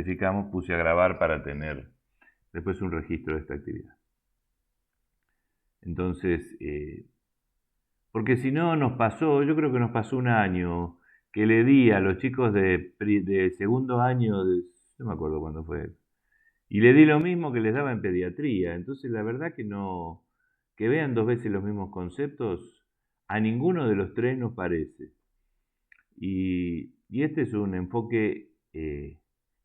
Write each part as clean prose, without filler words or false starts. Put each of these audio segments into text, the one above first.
modificamos, puse a grabar para tener después un registro de esta actividad. Entonces, porque si no nos pasó, yo creo que nos pasó un año, que le di a los chicos de segundo año, no me acuerdo cuándo fue, y le di lo mismo que les daba en pediatría. Entonces, la verdad que no, que vean 2 veces los mismos conceptos, a ninguno de los 3 nos parece. Y este es un enfoque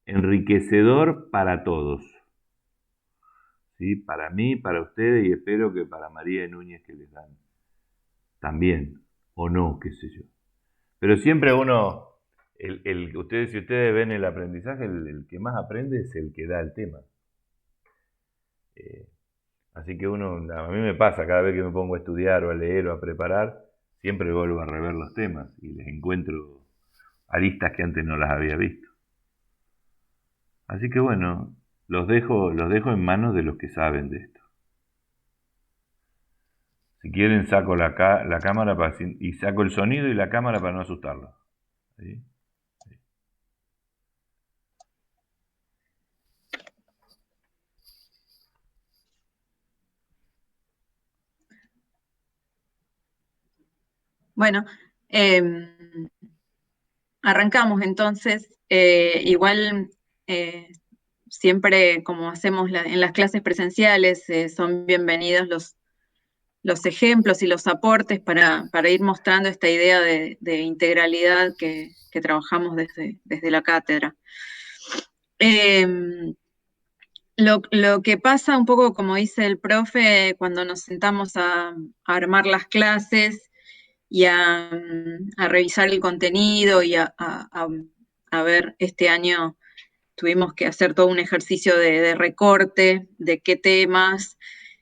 enriquecedor para todos, ¿sí? Para mí, para ustedes y espero que para María y Núñez, que les dan también, o no, qué sé yo. Pero siempre uno, ustedes, si ustedes ven el aprendizaje, el que más aprende es el que da el tema. Así que a mí me pasa, cada vez que me pongo a estudiar o a leer o a preparar, siempre vuelvo a rever los temas y les encuentro aristas que antes no las había visto. Así que bueno, los dejo en manos de los que saben de esto. Si quieren saco la cámara y saco el sonido y la cámara para no asustarlos. ¿Sí? Sí. Bueno, arrancamos entonces. Igual siempre, como hacemos en las clases presenciales, son bienvenidos los ejemplos y los aportes para ir mostrando esta idea de integralidad que trabajamos desde la cátedra. Lo que pasa un poco, como dice el profe, cuando nos sentamos a armar las clases y a revisar el contenido y a ver, este año tuvimos que hacer todo un ejercicio de recorte, de qué temas,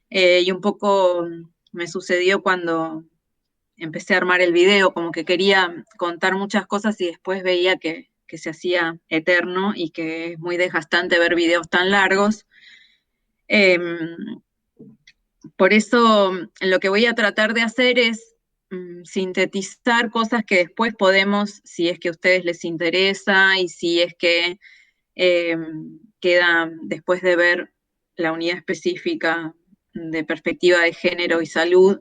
y un poco me sucedió cuando empecé a armar el video, como que quería contar muchas cosas y después veía que se hacía eterno y que es muy desgastante ver videos tan largos. Por eso lo que voy a tratar de hacer es sintetizar cosas que después podemos, si es que a ustedes les interesa y si es que queda después de ver la unidad específica de perspectiva de género y salud,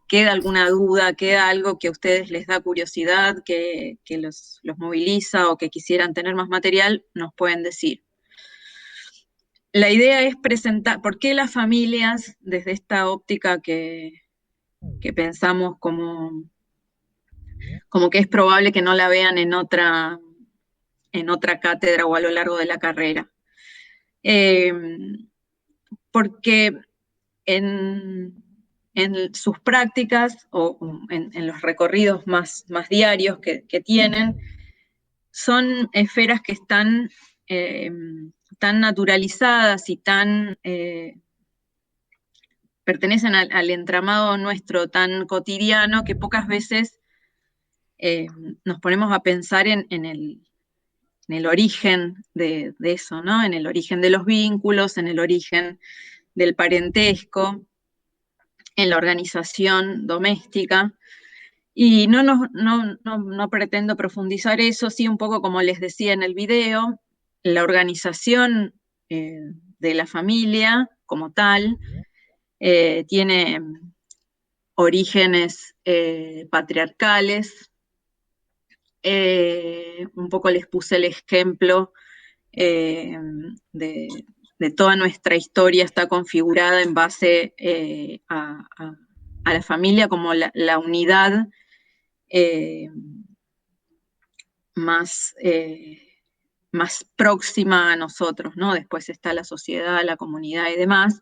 queda alguna duda, queda algo que a ustedes les da curiosidad, que los moviliza o que quisieran tener más material, nos pueden decir. La idea es presentar por qué las familias, desde esta óptica que pensamos como que es probable que no la vean en otra cátedra o a lo largo de la carrera. Porque en sus prácticas o en los recorridos más diarios que tienen, son esferas que están tan naturalizadas y tan pertenecen al entramado nuestro tan cotidiano que pocas veces nos ponemos a pensar en el origen de eso, ¿no? En el origen de los vínculos, en el origen del parentesco, en la organización doméstica. Y no pretendo profundizar eso, sí, un poco como les decía en el video, la organización de la familia como tal tiene orígenes patriarcales. Un poco les puse el ejemplo de toda nuestra historia está configurada en base a la familia como la unidad más próxima a nosotros, ¿no? Después está la sociedad, la comunidad y demás,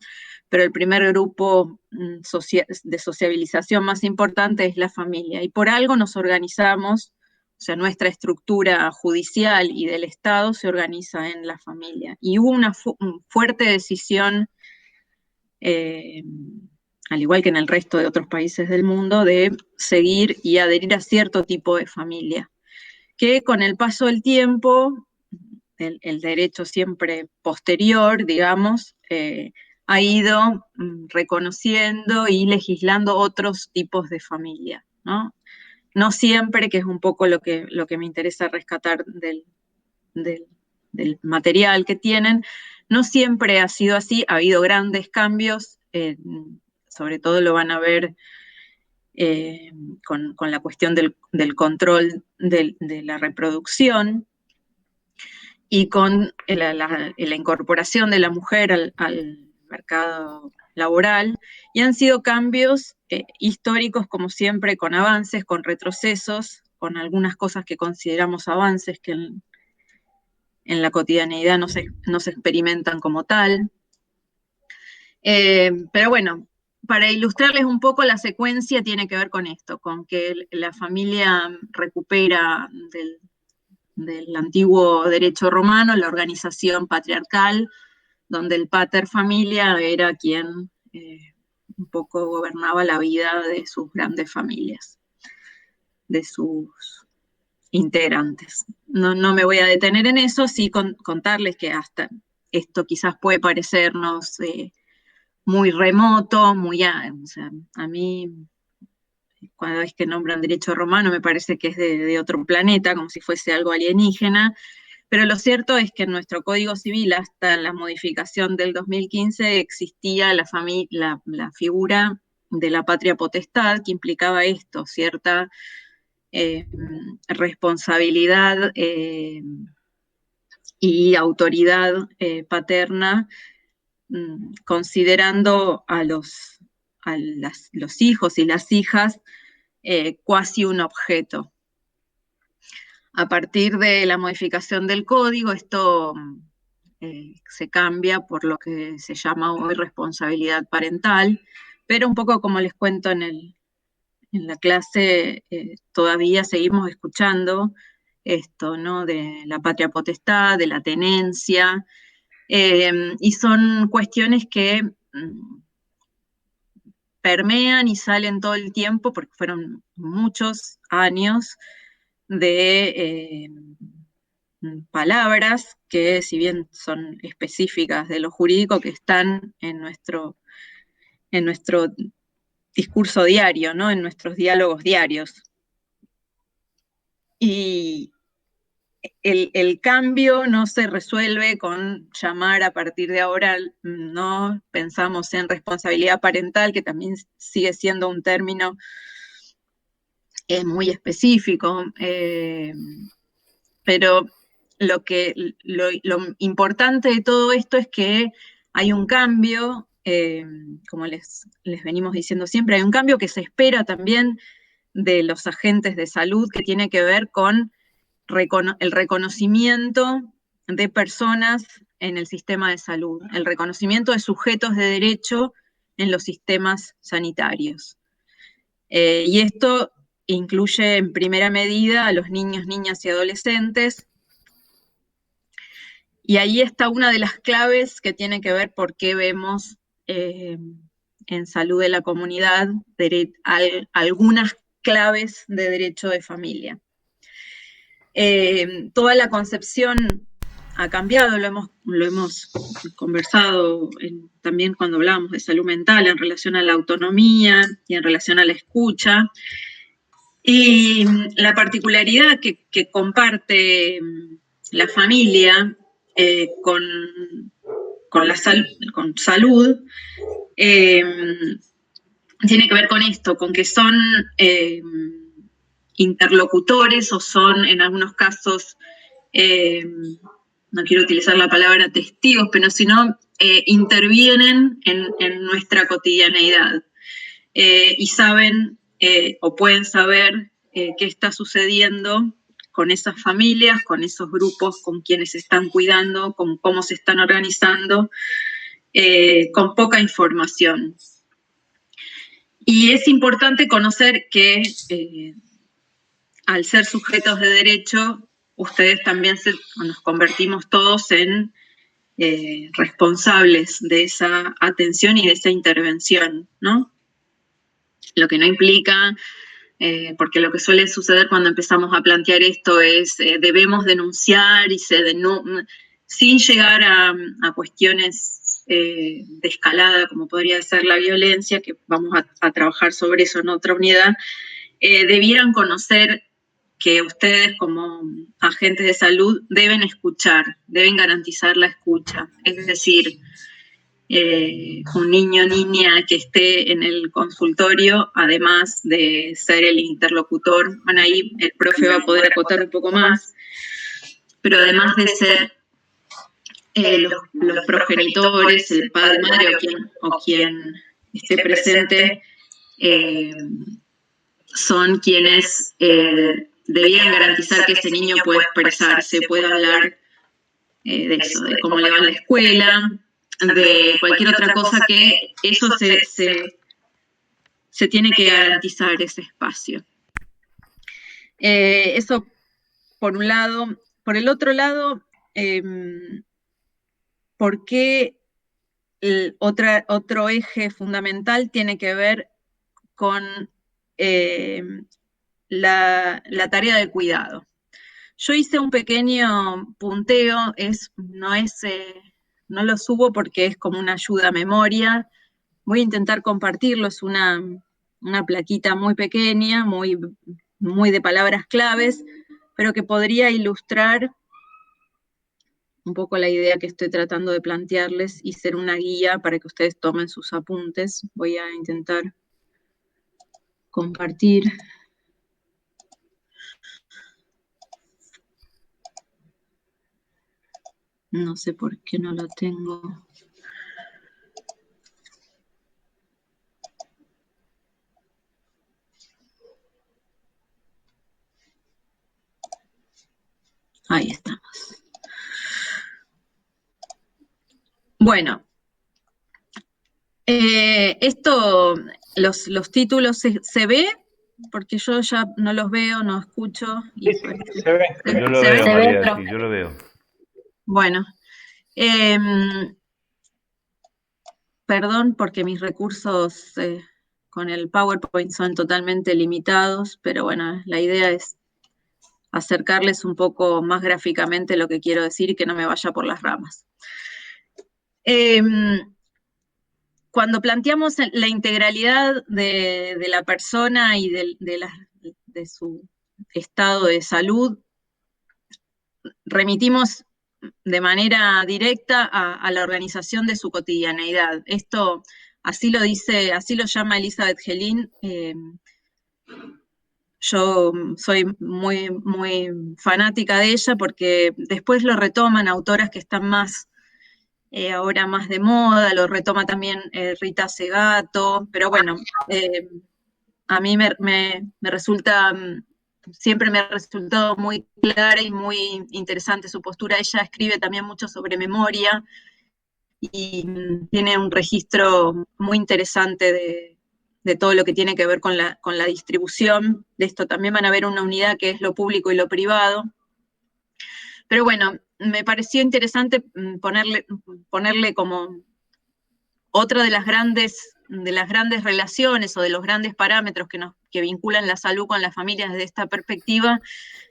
pero el primer grupo de sociabilización más importante es la familia, y por algo nos organizamos, o sea, nuestra estructura judicial y del Estado se organiza en la familia. Y hubo una fuerte decisión, al igual que en el resto de otros países del mundo, de seguir y adherir a cierto tipo de familia, que con el paso del tiempo, el derecho siempre posterior, digamos, ha ido reconociendo y legislando otros tipos de familia, ¿no? No siempre, que es un poco lo que me interesa rescatar del del material que tienen. No siempre ha sido así, ha habido grandes cambios, sobre todo lo van a ver con la cuestión del control de la reproducción y con la incorporación de la mujer al mercado laboral, y han sido cambios históricos, como siempre, con avances, con retrocesos, con algunas cosas que consideramos avances que en la cotidianeidad no se experimentan como tal. Pero bueno, para ilustrarles un poco, la secuencia tiene que ver con esto, con que la familia recupera del antiguo derecho romano la organización patriarcal, donde el pater familia era quien un poco gobernaba la vida de sus grandes familias, de sus integrantes. No me voy a detener en eso, sí contarles que hasta esto quizás puede parecernos muy remoto, o sea, a mí cada vez que nombran derecho romano me parece que es de otro planeta, como si fuese algo alienígena, pero lo cierto es que en nuestro Código Civil, hasta la modificación del 2015, existía la figura de la patria potestad, que implicaba esto, cierta responsabilidad y autoridad paterna, considerando a los hijos y las hijas cuasi un objeto. A partir de la modificación del código, esto se cambia por lo que se llama hoy responsabilidad parental, pero un poco como les cuento en la clase, todavía seguimos escuchando esto, ¿no? De la patria potestad, de la tenencia, y son cuestiones que permean y salen todo el tiempo, porque fueron muchos años de palabras que, si bien son específicas de lo jurídico, que están en nuestro discurso diario, ¿no? En nuestros diálogos diarios. Y el cambio no se resuelve con llamar a partir de ahora, no pensamos en responsabilidad parental, que también sigue siendo un término muy específico, pero lo importante de todo esto es que hay un cambio, como les venimos diciendo siempre, hay un cambio que se espera también de los agentes de salud, que tiene que ver con el reconocimiento de personas en el sistema de salud, el reconocimiento de sujetos de derecho en los sistemas sanitarios. Y esto incluye en primera medida a los niños, niñas y adolescentes. Y ahí está una de las claves que tiene que ver por qué vemos en salud de la comunidad algunas claves de derecho de familia. Toda la concepción ha cambiado, lo hemos conversado también cuando hablábamos de salud mental en relación a la autonomía y en relación a la escucha. Y la particularidad que comparte la familia con salud tiene que ver con esto, con que son interlocutores o son en algunos casos, no quiero utilizar la palabra testigos, pero sino intervienen en nuestra cotidianeidad y saben o pueden saber qué está sucediendo con esas familias, con esos grupos, con quienes se están cuidando, con cómo se están organizando, con poca información. Y es importante conocer que al ser sujetos de derecho, ustedes también nos convertimos todos en responsables de esa atención y de esa intervención, ¿no? Lo que no implica, porque lo que suele suceder cuando empezamos a plantear esto es debemos denunciar y sin llegar a cuestiones de escalada, como podría ser la violencia, que vamos a trabajar sobre eso en otra unidad, debieran conocer que ustedes como agentes de salud deben escuchar, deben garantizar la escucha. Es decir, un niño o niña que esté en el consultorio, además de ser el interlocutor, bueno, ahí el profe va a poder acotar un poco más, pero además de ser los progenitores, el padre, madre o quien esté presente, son quienes debían garantizar que ese niño pueda expresarse, pueda hablar de eso, de cómo le va en la escuela, de cualquier otra cosa, que eso se tiene que garantizar, ese espacio. Eso por un lado. Por el otro lado, ¿por qué otro eje fundamental tiene que ver con la tarea de cuidado? Yo hice un pequeño punteo, no lo subo porque es como una ayuda a memoria. Voy a intentar compartirlo, es una plaquita muy pequeña, muy de palabras claves, pero que podría ilustrar un poco la idea que estoy tratando de plantearles y ser una guía para que ustedes tomen sus apuntes. Voy a intentar compartir. No sé por qué no lo tengo. Ahí estamos. Bueno, esto, los títulos se ve, porque yo ya no los veo, no escucho. Y Sí, se ve. Yo lo veo, María, sí, yo lo veo. Bueno, perdón porque mis recursos con el PowerPoint son totalmente limitados, pero bueno, la idea es acercarles un poco más gráficamente lo que quiero decir y que no me vaya por las ramas. Cuando planteamos la integralidad de la persona y de su estado de salud, remitimos de manera directa a la organización de su cotidianeidad. Esto así lo llama Elizabeth Helin. Yo soy muy, muy fanática de ella porque después lo retoman autoras que están ahora más de moda, lo retoma también Rita Segato, pero bueno, a mí siempre me ha resultado muy clara y muy interesante su postura. Ella escribe también mucho sobre memoria y tiene un registro muy interesante de todo lo que tiene que ver con la distribución. De esto también van a ver una unidad que es lo público y lo privado. Pero bueno, me pareció interesante ponerle como otra de las grandes relaciones o de los grandes parámetros que vinculan la salud con las familias desde esta perspectiva,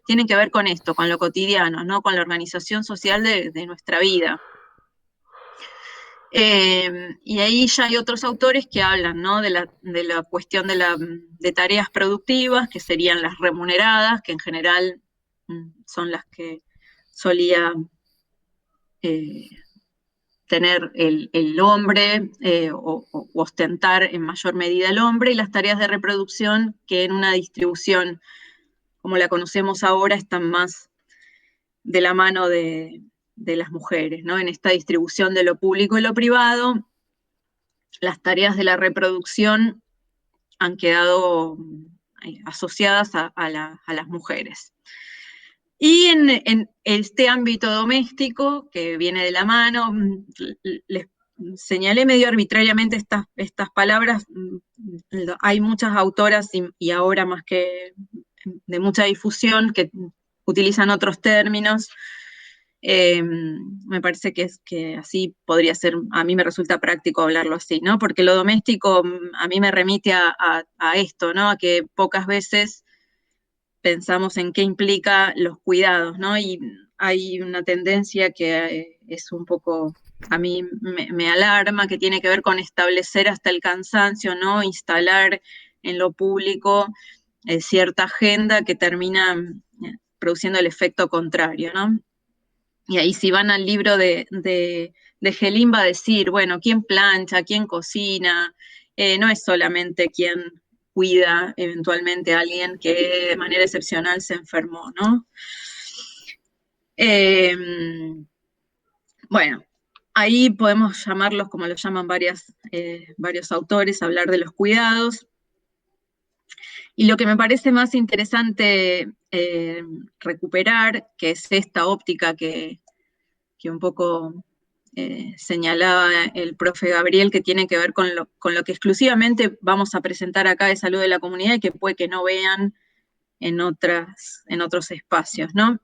tienen que ver con esto, con lo cotidiano, ¿no? Con la organización social de nuestra vida. Y ahí ya hay otros autores que hablan, ¿no? de la cuestión de tareas productivas, que serían las remuneradas, que en general son las que solía tener el hombre o ostentar en mayor medida el hombre, y las tareas de reproducción que en una distribución como la conocemos ahora están más de la mano de las mujeres, ¿no? En esta distribución de lo público y lo privado, las tareas de la reproducción han quedado asociadas a las mujeres. Y en este ámbito doméstico, que viene de la mano, les señalé medio arbitrariamente estas palabras. Hay muchas autoras y ahora más que de mucha difusión que utilizan otros términos. Me parece que así podría ser, a mí me resulta práctico hablarlo así, ¿no? Porque lo doméstico a mí me remite a esto, ¿no? A que pocas veces pensamos en qué implica los cuidados, ¿no? Y hay una tendencia que es un poco, a mí me alarma, que tiene que ver con establecer hasta el cansancio, ¿no? Instalar en lo público cierta agenda que termina produciendo el efecto contrario, ¿no? Y ahí si van al libro de Gelín va a decir, bueno, quién plancha, quién cocina, no es solamente quien cuida eventualmente a alguien que de manera excepcional se enfermó, ¿no? Eh, bueno, ahí podemos llamarlos como lo llaman varios autores, hablar de los cuidados. Y lo que me parece más interesante recuperar, que es esta óptica que un poco señalaba el profe Gabriel, que tiene que ver con lo que exclusivamente vamos a presentar acá de salud de la comunidad y que puede que no vean en otros espacios, ¿no?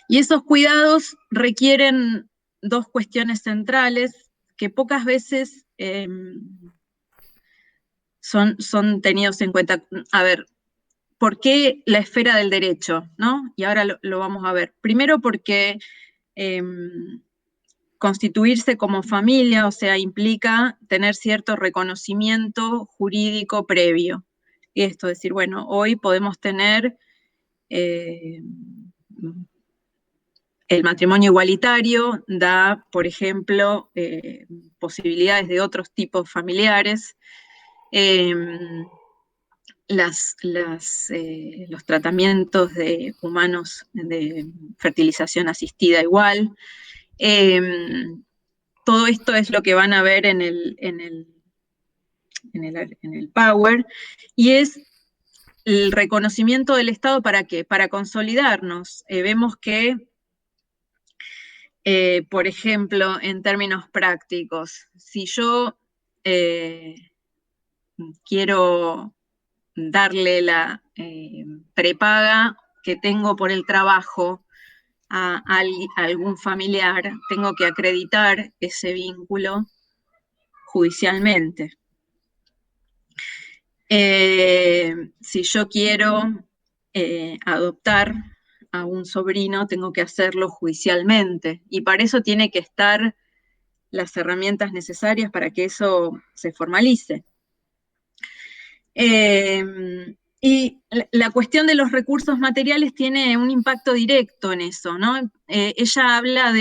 Y esos cuidados requieren dos cuestiones centrales que pocas veces son tenidos en cuenta. A ver, ¿por qué la esfera del derecho? ¿No? Y ahora lo vamos a ver. Primero porque constituirse como familia, o sea, implica tener cierto reconocimiento jurídico previo. Y esto, es decir, bueno, hoy podemos tener el matrimonio igualitario, da, por ejemplo, posibilidades de otros tipos familiares. Los tratamientos de humanos de fertilización asistida igual. Todo esto es lo que van a ver en el Power, y es el reconocimiento del Estado. ¿Para qué? Para consolidarnos. Vemos que, por ejemplo, en términos prácticos, si yo quiero darle la prepaga que tengo por el trabajo a algún familiar, tengo que acreditar ese vínculo judicialmente. Si yo quiero adoptar a un sobrino, tengo que hacerlo judicialmente, y para eso tiene que estar las herramientas necesarias para que eso se formalice. Y la cuestión de los recursos materiales tiene un impacto directo en eso, ¿no? Ella habla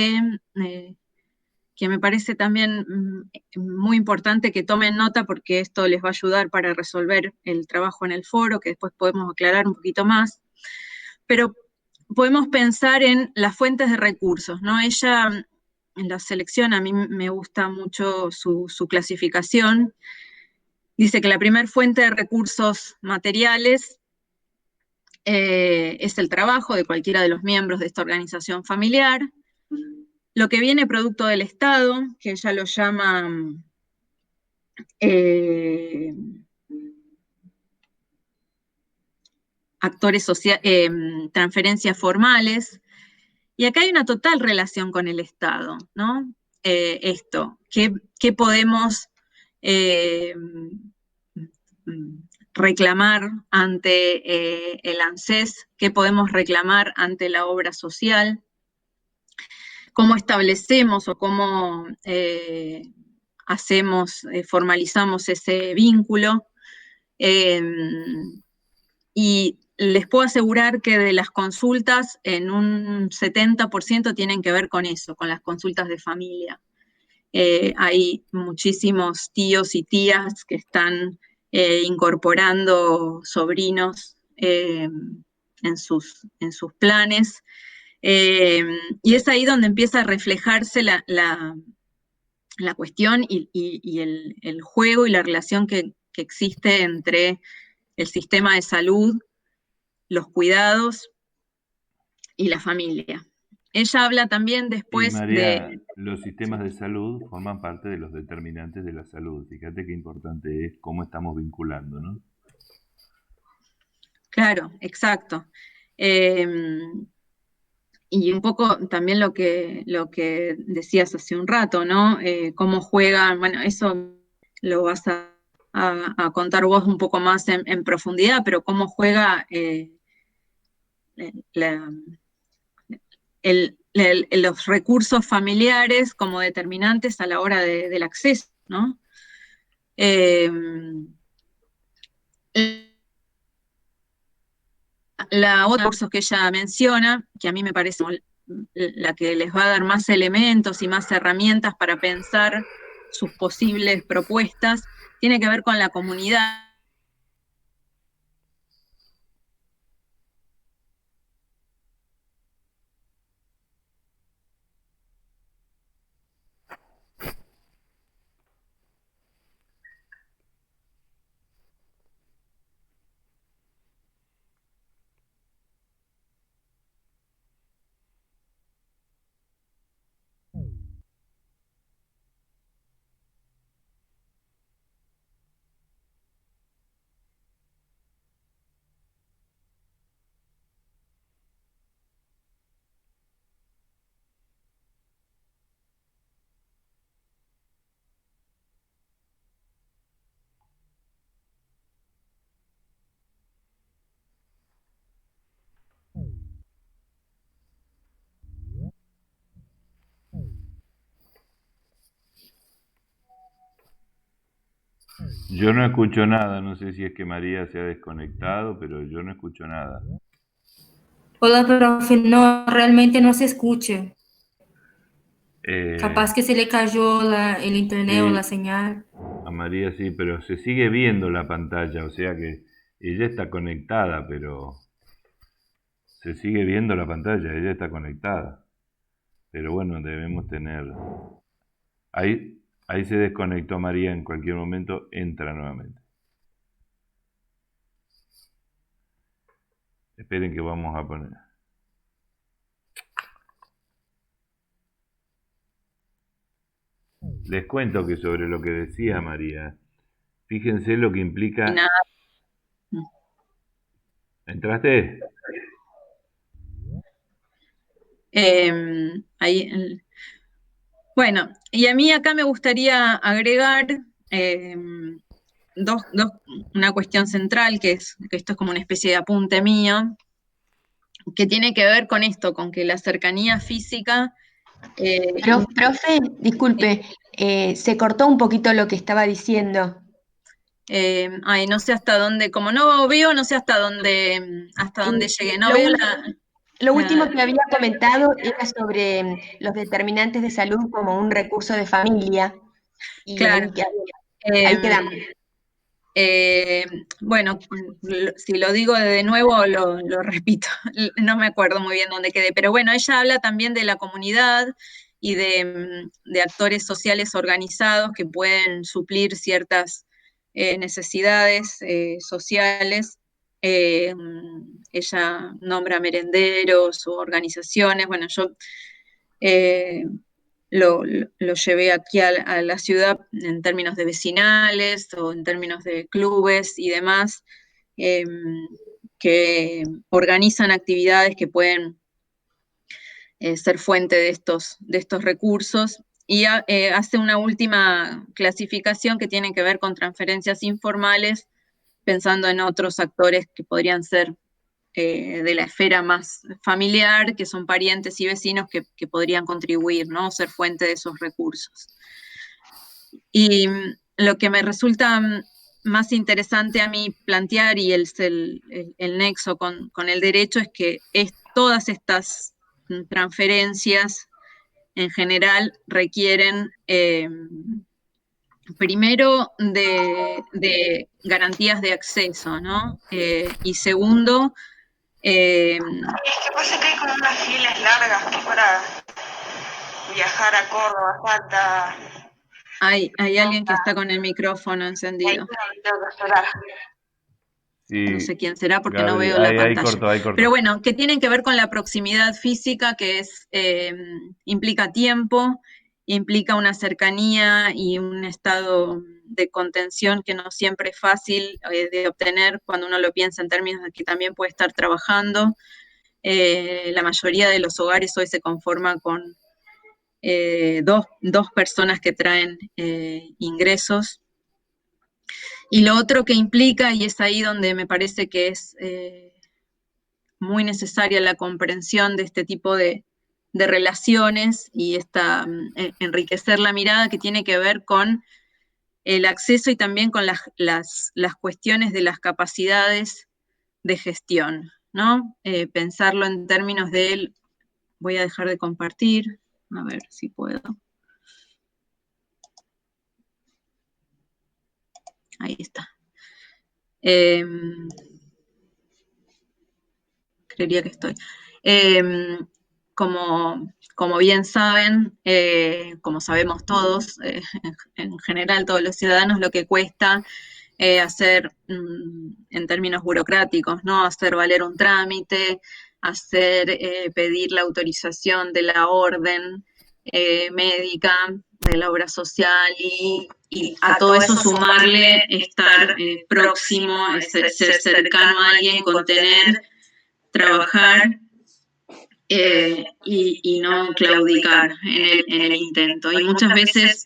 que me parece también muy importante que tomen nota, porque esto les va a ayudar para resolver el trabajo en el foro, que después podemos aclarar un poquito más, pero podemos pensar en las fuentes de recursos, ¿no? Ella, en la selección, a mí me gusta mucho su clasificación. Dice que la primera fuente de recursos materiales es el trabajo de cualquiera de los miembros de esta organización familiar. Lo que viene producto del Estado, que ella lo llama transferencias formales. Y acá hay una total relación con el Estado, ¿no? ¿Qué podemos reclamar ante el ANSES? ¿Qué podemos reclamar ante la obra social? ¿Cómo establecemos o cómo formalizamos ese vínculo? Y les puedo asegurar que de las consultas, en un 70% tienen que ver con eso, con las consultas de familia. Hay muchísimos tíos y tías que están incorporando sobrinos en sus planes, y es ahí donde empieza a reflejarse la cuestión y el juego y la relación que existe entre el sistema de salud, los cuidados y la familia. Ella habla también Y después María, los sistemas de salud forman parte de los determinantes de la salud. Fíjate qué importante es cómo estamos vinculando, ¿no? Claro, exacto. Y un poco también lo que decías hace un rato, ¿no? Cómo juegan, bueno, eso lo vas a contar vos un poco más en profundidad, pero cómo juega los recursos familiares como determinantes a la hora del acceso, ¿no? la otra cursos que ella menciona, que a mí me parece la que les va a dar más elementos y más herramientas para pensar sus posibles propuestas, tiene que ver con la comunidad. Yo no escucho nada, no sé si es que María se ha desconectado, pero yo no escucho nada. Hola, profe, no, realmente no se escucha. Eh, Capaz que se le cayó el internet o la sí, señal. a María sí, pero se sigue viendo la pantalla, o sea que ella está conectada, pero se sigue viendo la pantalla, ella está conectada. Pero bueno, debemos tener... Ahí se desconectó María, en cualquier momento entra nuevamente. Esperen que vamos a poner... Les cuento que sobre lo que decía María, fíjense lo que implica... ¿Entraste? Ahí, bueno, y a mí acá me gustaría agregar una cuestión central, que esto es como una especie de apunte mío, que tiene que ver con esto, con que la cercanía física... Pero, profe, disculpe, se cortó un poquito lo que estaba diciendo. ay, no sé hasta dónde, como no veo, no sé hasta dónde llegué, no veo Lo último que había comentado era sobre los determinantes de salud como un recurso de familia. Y claro. ahí quedamos. Bueno, si lo digo de nuevo, lo repito, no me acuerdo muy bien dónde quedé, pero bueno, ella habla también de la comunidad y de actores sociales organizados que pueden suplir ciertas necesidades sociales. Ella nombra merenderos o organizaciones, bueno, yo lo llevé aquí a la ciudad en términos de vecinales o en términos de clubes y demás, eh, que organizan actividades que pueden ser fuente de estos recursos. Y hace una última clasificación que tiene que ver con transferencias informales, pensando en otros actores que podrían ser de la esfera más familiar, que son parientes y vecinos que podrían contribuir, ¿no? Ser fuente de esos recursos. Y lo que me resulta más interesante a mí plantear y el nexo con el derecho es que todas estas transferencias en general requieren primero de garantías de acceso, ¿no? Y segundo, Es que pasa que hay como unas filas largas que para viajar a Córdoba, falta. hay alguien que está con el micrófono encendido. Sí, No sé quién será porque no Gaby, veo la ahí pantalla. cortó, ahí cortó. Pero bueno, que tienen que ver con la proximidad física, que implica tiempo, implica una cercanía y un estado de contención que no siempre es fácil de obtener cuando uno lo piensa en términos de que también puede estar trabajando. La mayoría de los hogares hoy se conforman con dos personas que traen ingresos. Y lo otro que implica, y es ahí donde me parece que es muy necesaria la comprensión de este tipo de relaciones y enriquecer la mirada que tiene que ver con el acceso y también con las cuestiones de las capacidades de gestión. ¿no? Pensarlo en términos de, voy a dejar de compartir, a ver si puedo. Ahí está. Creería que estoy. Como bien saben, como sabemos todos, en general todos los ciudadanos, lo que cuesta hacer, en términos burocráticos, ¿no? Hacer valer un trámite, pedir la autorización de la orden médica, de la obra social y a todo eso sumarle estar próximo, ser cercano a alguien, contener, trabajar y no claudicar en el intento. Y muchas veces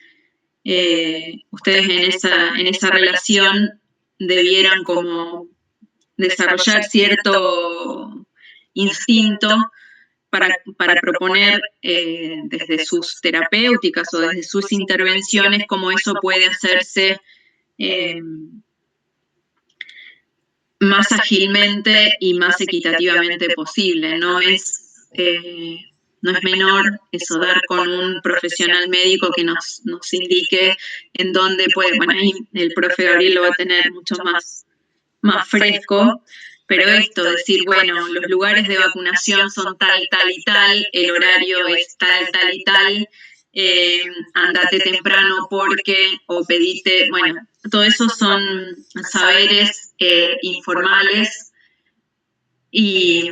ustedes en esa relación debieran como desarrollar cierto instinto para proponer desde sus terapéuticas o desde sus intervenciones cómo eso puede hacerse más ágilmente y más equitativamente posible. No es menor eso, dar con un profesional médico que nos indique en dónde puede. Bueno, ahí el profe Gabriel lo va a tener mucho más fresco, pero esto, decir, bueno, los lugares de vacunación son tal, tal y tal, el horario es tal, tal y tal, andate temprano porque, o pedite, bueno, todo eso son saberes informales y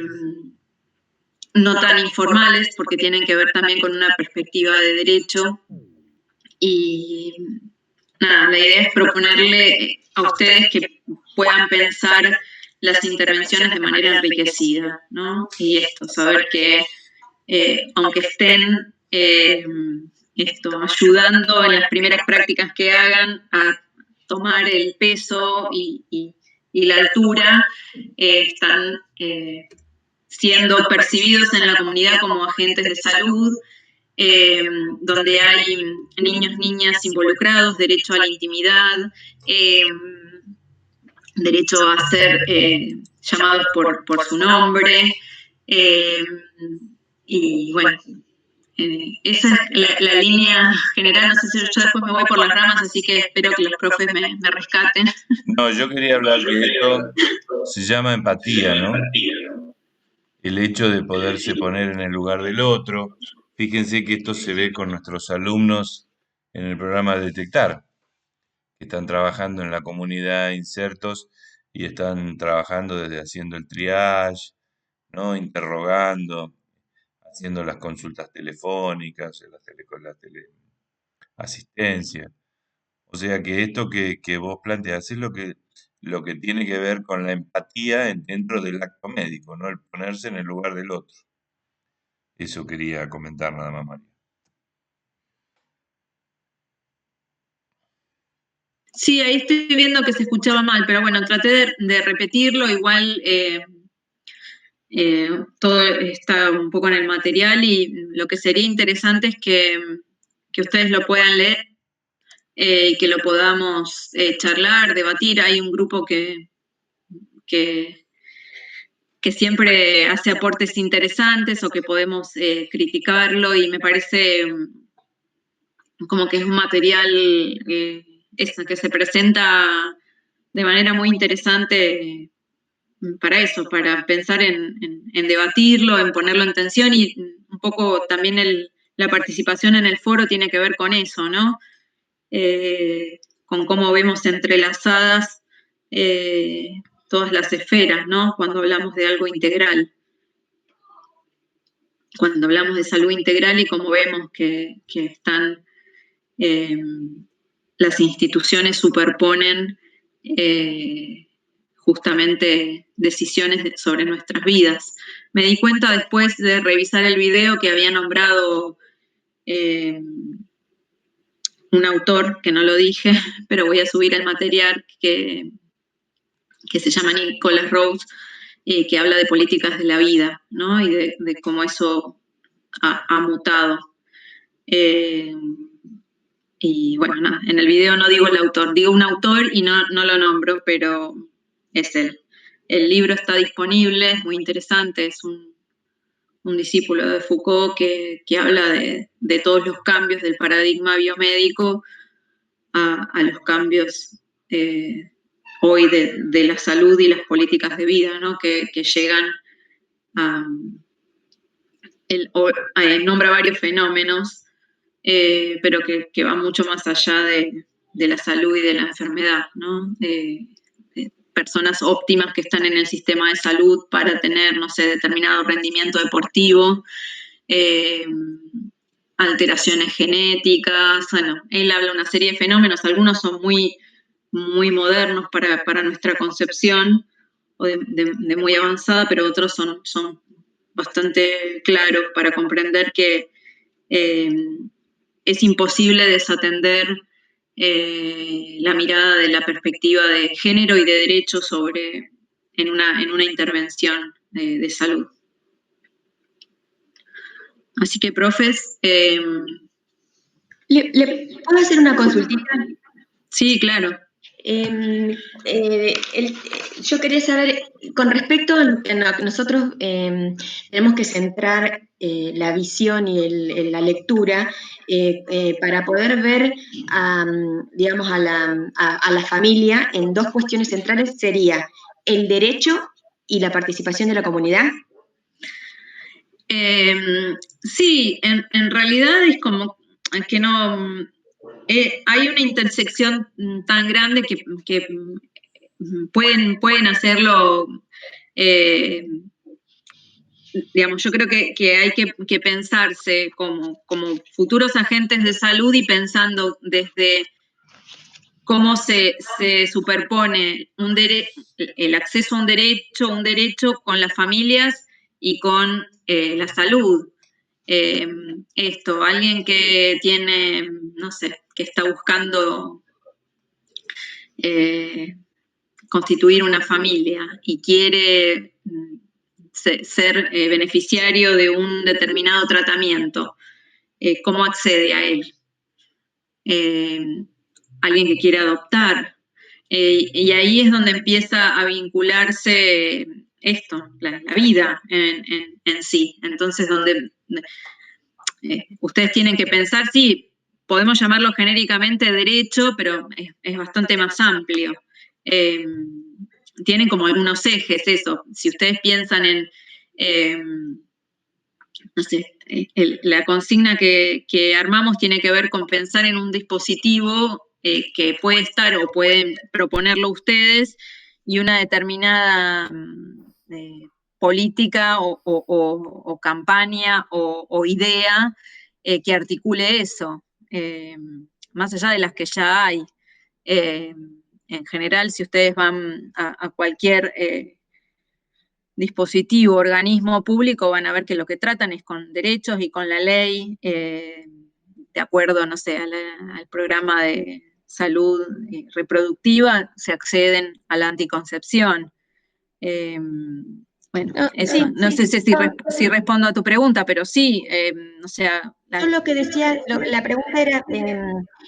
no tan informales, porque tienen que ver también con una perspectiva de derecho. Y nada, la idea es proponerle a ustedes que puedan pensar las intervenciones de manera enriquecida, ¿no? Y esto, saber que aunque estén ayudando en las primeras prácticas que hagan a tomar el peso y la altura, están siendo percibidos en la comunidad como agentes de salud, donde hay niños, niñas involucrados, derecho a la intimidad, derecho a ser llamados por su nombre, y bueno, esa es la línea general. No sé si yo después me voy por las ramas, así que espero que los profes me rescaten. No, yo quería hablar de esto, se llama empatía, ¿no? El hecho de poderse poner en el lugar del otro. Fíjense que esto se ve con nuestros alumnos en el programa Detectar, que están trabajando en la comunidad insertos y están trabajando desde haciendo el triage, ¿no? Interrogando, haciendo las consultas telefónicas, con la teleasistencia. O sea que esto que vos planteás es lo que tiene que ver con la empatía dentro del acto médico, ¿no? El ponerse en el lugar del otro. Eso quería comentar nada más, María. Sí, ahí estoy viendo que se escuchaba mal, pero bueno, traté de repetirlo, igual todo está un poco en el material y lo que sería interesante es que ustedes lo puedan leer y que lo podamos charlar, debatir. Hay un grupo que siempre hace aportes interesantes o que podemos criticarlo y me parece como que es un material que se presenta de manera muy interesante para eso, para pensar en debatirlo, en ponerlo en tensión y un poco también la participación en el foro tiene que ver con eso, ¿no? Con cómo vemos entrelazadas todas las esferas, ¿no? Cuando hablamos de algo integral. Cuando hablamos de salud integral y cómo vemos que están las instituciones superponen justamente decisiones sobre nuestras vidas. Me di cuenta después de revisar el video que había nombrado un autor, que no lo dije, pero voy a subir el material que se llama Nicholas Rose, que habla de políticas de la vida, ¿no? Y de cómo eso ha mutado. Y bueno, nada, en el video no digo el autor, digo un autor y no lo nombro, pero es él. El libro está disponible, es muy interesante, es un discípulo de Foucault que habla de todos los cambios del paradigma biomédico a los cambios hoy de la salud y las políticas de vida, ¿no? que llegan a... nombra varios fenómenos, pero que va mucho más allá de la salud y de la enfermedad, ¿no? Personas óptimas que están en el sistema de salud para tener, no sé, determinado rendimiento deportivo, alteraciones genéticas, bueno, él habla de una serie de fenómenos, algunos son muy, muy modernos para nuestra concepción, o de muy avanzada, pero otros son bastante claros para comprender que es imposible desatender la mirada de la perspectiva de género y de derecho en una intervención de salud. Así que, profes... ¿Le puedo hacer una consultita? Sí, claro. Yo quería saber, con respecto a lo que nosotros tenemos que centrar la visión y la lectura para poder ver, digamos, a la familia en dos cuestiones centrales, sería el derecho y la participación de la comunidad. Sí, en realidad es como que no... hay una intersección tan grande que pueden hacerlo, digamos, yo creo que hay que pensarse como futuros agentes de salud y pensando desde cómo se superpone el acceso a un derecho con las familias y con la salud. Alguien que tiene, no sé, que está buscando constituir una familia y quiere ser beneficiario de un determinado tratamiento, ¿cómo accede a él? Alguien que quiere adoptar. Y ahí es donde empieza a vincularse la vida en sí. Entonces, donde ustedes tienen que pensar, sí, podemos llamarlo genéricamente derecho, pero es bastante más amplio. Tienen como algunos ejes eso. Si ustedes piensan en, no sé, la consigna que armamos tiene que ver con pensar en un dispositivo que puede estar o pueden proponerlo ustedes y una determinada política o campaña o idea que articule eso, más allá de las que ya hay. En general, si ustedes van a cualquier dispositivo, organismo público, van a ver que lo que tratan es con derechos y con la ley, de acuerdo, no sé, al programa de salud reproductiva, se acceden a la anticoncepción. Bueno, eso, sí, no sé si respondo a tu pregunta, pero sí, o sea... Yo lo que decía, la pregunta era,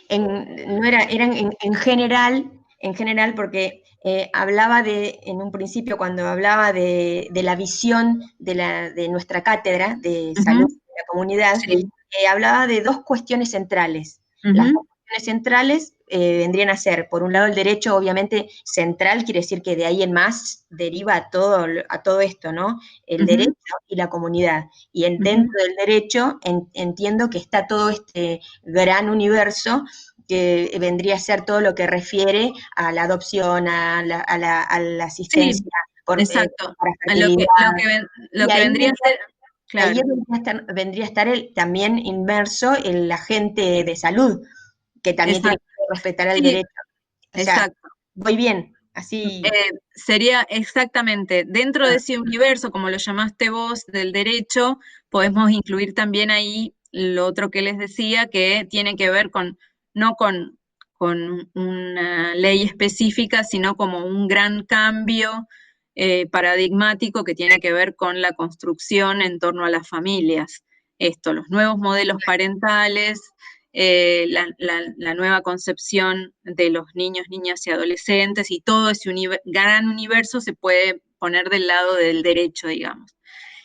era en general, porque hablaba en un principio, cuando hablaba de la visión de nuestra cátedra de salud de la comunidad, sí. Hablaba de dos cuestiones centrales. Las dos cuestiones centrales vendrían a ser, por un lado, el derecho, obviamente, central, quiere decir que de ahí en más deriva a todo esto, ¿no? El derecho y la comunidad. Y dentro del derecho entiendo que está todo este gran universo que vendría a ser todo lo que refiere a la adopción, a la asistencia. Sí, exacto. Lo que vendría a ser... Claro. Ahí vendría a estar también inmerso el agente de salud, que también tiene que respetar el derecho. O sea, voy bien, así... sería exactamente, dentro de ese universo, como lo llamaste vos, del derecho, podemos incluir también ahí lo otro que les decía, que tiene que ver no con una ley específica, sino como un gran cambio paradigmático que tiene que ver con la construcción en torno a las familias. Los nuevos modelos parentales, la nueva concepción de los niños, niñas y adolescentes, y todo ese gran universo se puede poner del lado del derecho, digamos.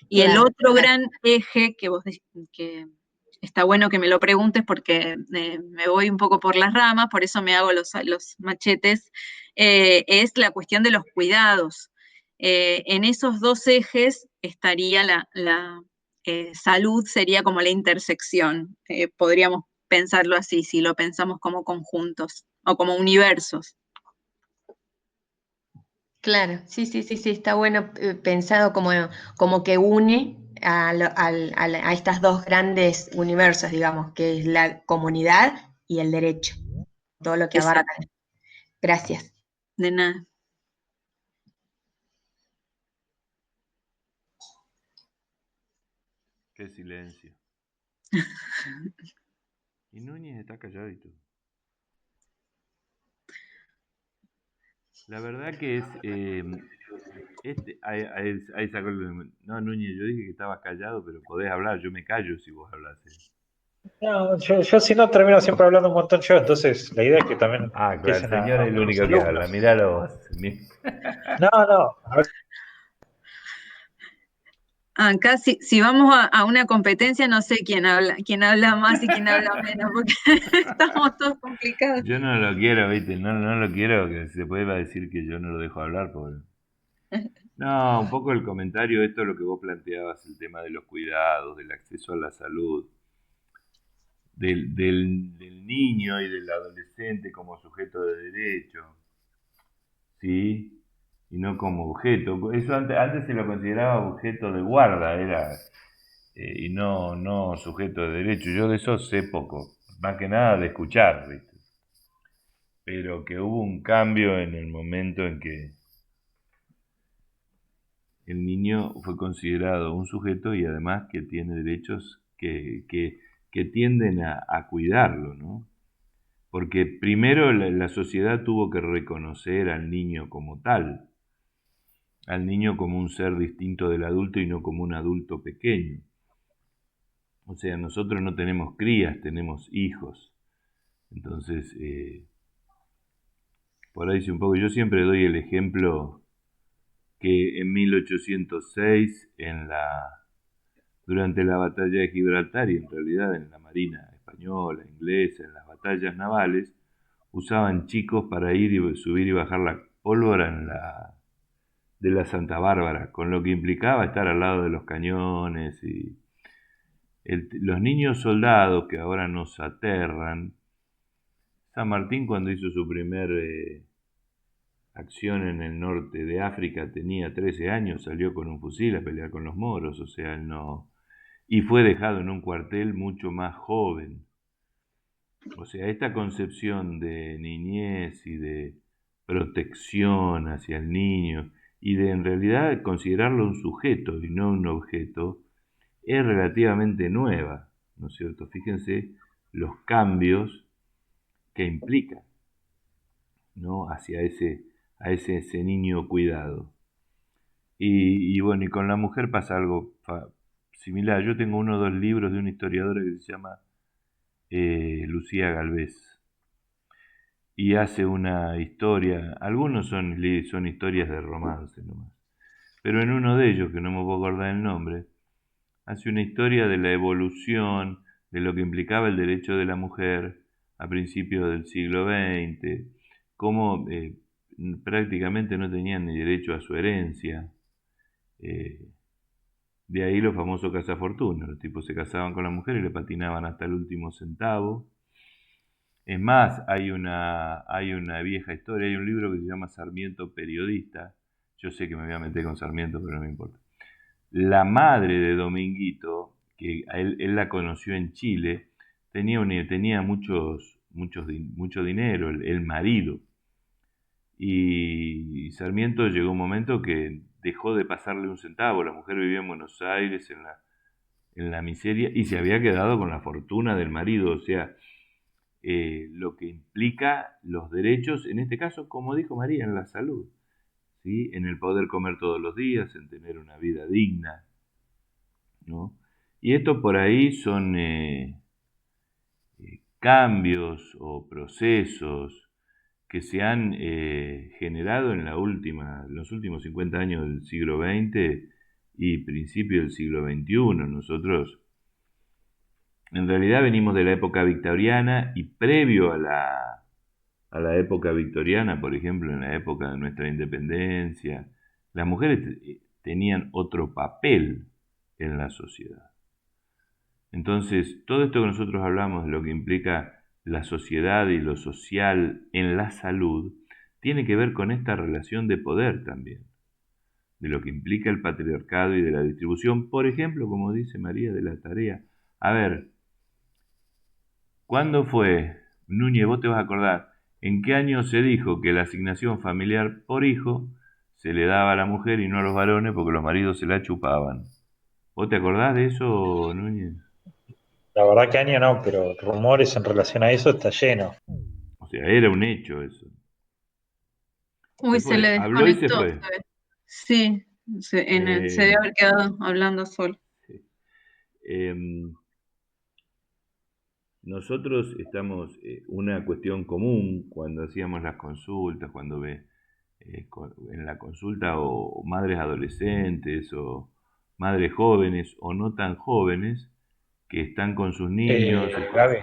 Y el Claro, otro claro. gran eje que está bueno que me lo preguntes porque me voy un poco por las ramas, por eso me hago los machetes, es la cuestión de los cuidados. En esos dos ejes estaría la salud, sería como la intersección. Podríamos pensarlo así, si lo pensamos como conjuntos o como universos. Claro, sí, sí, sí, sí, está bueno pensado como que une a estas dos grandes universos, digamos, que es la comunidad y el derecho, todo lo que abarca. Exacto. Gracias. De nada. Qué silencio. Y Núñez está calladito. La verdad que es... ahí sacó no, Núñez, yo dije que estabas callado, pero podés hablar. Yo me callo si vos hablas. No, yo si no termino siempre hablando un montón yo, entonces la idea es que también Ah, claro, el empiecen a señor es el hablar los único que habla. alumnos. Míralo vos. No, no, Acá si vamos a una competencia, no sé quién habla más y quién habla menos, porque estamos todos complicados. Yo no lo quiero, ¿viste? No lo quiero, que se pueda decir que yo no lo dejo hablar, pobre. No, un poco el comentario, esto es lo que vos planteabas, el tema de los cuidados, del acceso a la salud, del niño y del adolescente como sujeto de derecho, ¿sí? Y no como objeto. Eso antes se lo consideraba objeto de guarda, y no sujeto de derecho. Yo de eso sé poco, más que nada de escuchar, ¿viste? Pero que hubo un cambio en el momento en que el niño fue considerado un sujeto y además que tiene derechos que tienden a cuidarlo, ¿no? Porque primero la sociedad tuvo que reconocer al niño como tal, al niño como un ser distinto del adulto y no como un adulto pequeño. O sea, nosotros no tenemos crías, tenemos hijos. Entonces, por ahí sí un poco, yo siempre doy el ejemplo que en 1806, durante la batalla de Gibraltar y en realidad en la Marina española, inglesa, en las batallas navales, usaban chicos para ir y subir y bajar la pólvora de la Santa Bárbara, con lo que implicaba estar al lado de los cañones y los niños soldados que ahora nos aterran. San Martín cuando hizo su primer acción en el norte de África tenía 13 años, salió con un fusil a pelear con los moros, o sea, él no... Y fue dejado en un cuartel mucho más joven. O sea, esta concepción de niñez y de protección hacia el niño y de en realidad considerarlo un sujeto y no un objeto es relativamente nueva, ¿no es cierto? Fíjense los cambios que implica, ¿no? Hacia ese niño cuidado. Y bueno, y con la mujer pasa algo similar. Yo tengo uno o dos libros de una historiadora que se llama Lucía Galvez. Y hace una historia, algunos son historias de romance nomás, pero en uno de ellos, que no me puedo acordar el nombre, hace una historia de la evolución, de lo que implicaba el derecho de la mujer a principios del siglo XX, cómo prácticamente no tenían ni derecho a su herencia. De ahí los famosos cazafortunas, los tipos se casaban con la mujer y le patinaban hasta el último centavo. Es más, hay una vieja historia, hay un libro que se llama Sarmiento Periodista. Yo sé que me voy a meter con Sarmiento, pero no me importa. La madre de Dominguito, que él la conoció en Chile, tenía mucho dinero, el marido. Y Sarmiento llegó un momento que dejó de pasarle un centavo. La mujer vivía en Buenos Aires, en la miseria, y se había quedado con la fortuna del marido. O sea, lo que implica los derechos, en este caso, como dijo María, en la salud, ¿sí? En el poder comer todos los días, en tener una vida digna, ¿no? Y esto por ahí son cambios o procesos que se han generado en los últimos 50 años del siglo XX y principio del siglo XXI. Nosotros en realidad venimos de la época victoriana y previo a la época victoriana, por ejemplo, en la época de nuestra independencia, las mujeres tenían otro papel en la sociedad. Entonces, todo esto que nosotros hablamos de lo que implica la sociedad y lo social en la salud, tiene que ver con esta relación de poder también, de lo que implica el patriarcado y de la distribución, por ejemplo, como dice María, de la tarea. A ver, ¿cuándo fue, Núñez, vos te vas a acordar, en qué año se dijo que la asignación familiar por hijo se le daba a la mujer y no a los varones porque los maridos se la chupaban? ¿Vos te acordás de eso, Núñez? La verdad que año no, pero rumores en relación a eso está lleno. O sea, era un hecho eso. Uy, Se se le fue, habló y se desconectó. fue. Sí, se debe haber quedado hablando solo. Sí. Nosotros estamos, una cuestión común cuando hacíamos las consultas, cuando en la consulta o madres adolescentes o madres jóvenes o no tan jóvenes que están con sus niños. Gaby.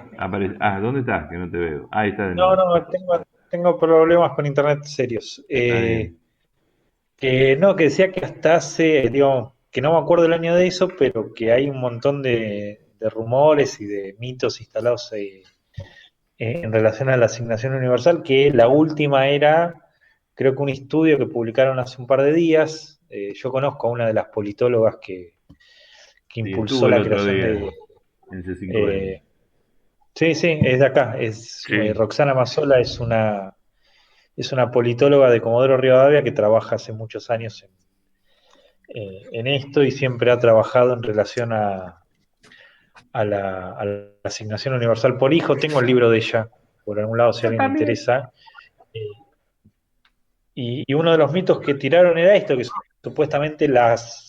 ¿Dónde estás? Que no te veo. Ahí está de No, nuevo. tengo problemas con internet serios. No, que decía que hasta hace, digamos, que no me acuerdo el año de eso, pero que hay un montón de rumores y de mitos instalados en relación a la asignación universal, que la última era, creo que un estudio que publicaron hace un par de días. Yo conozco a una de las politólogas que impulsó la creación de... En C5N. Sí, es de acá. Roxana Mazzola es una politóloga de Comodoro Rivadavia que trabaja hace muchos años en esto y siempre ha trabajado en relación a la asignación universal por hijo. Tengo el libro de ella, por algún lado, si a alguien le interesa. Y uno de los mitos que tiraron era esto, que supuestamente las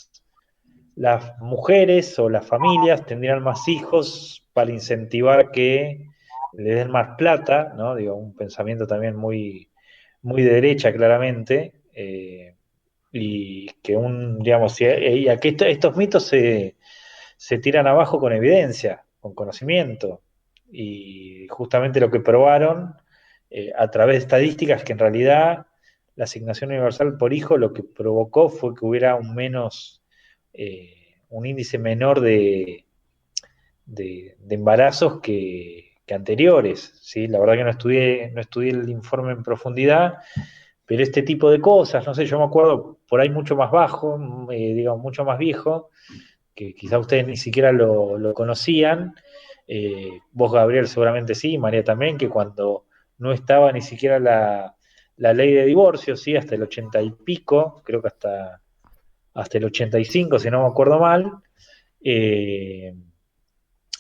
mujeres o las familias tendrían más hijos para incentivar que le den más plata, ¿no? Digo, un pensamiento también muy, muy de derecha, claramente, y que y aquí estos mitos se tiran abajo con evidencia, con conocimiento, y justamente lo que probaron a través de estadísticas que en realidad la asignación universal por hijo lo que provocó fue que hubiera un índice menor de embarazos que anteriores, ¿sí? La verdad que no estudié el informe en profundidad, pero este tipo de cosas, no sé, yo me acuerdo por ahí mucho más bajo, digamos, mucho más viejo, que quizá ustedes ni siquiera lo conocían, vos, Gabriel, seguramente sí, María también, que cuando no estaba ni siquiera la ley de divorcio, ¿sí? Hasta el 80 y pico, creo que hasta el 85, si no me acuerdo mal,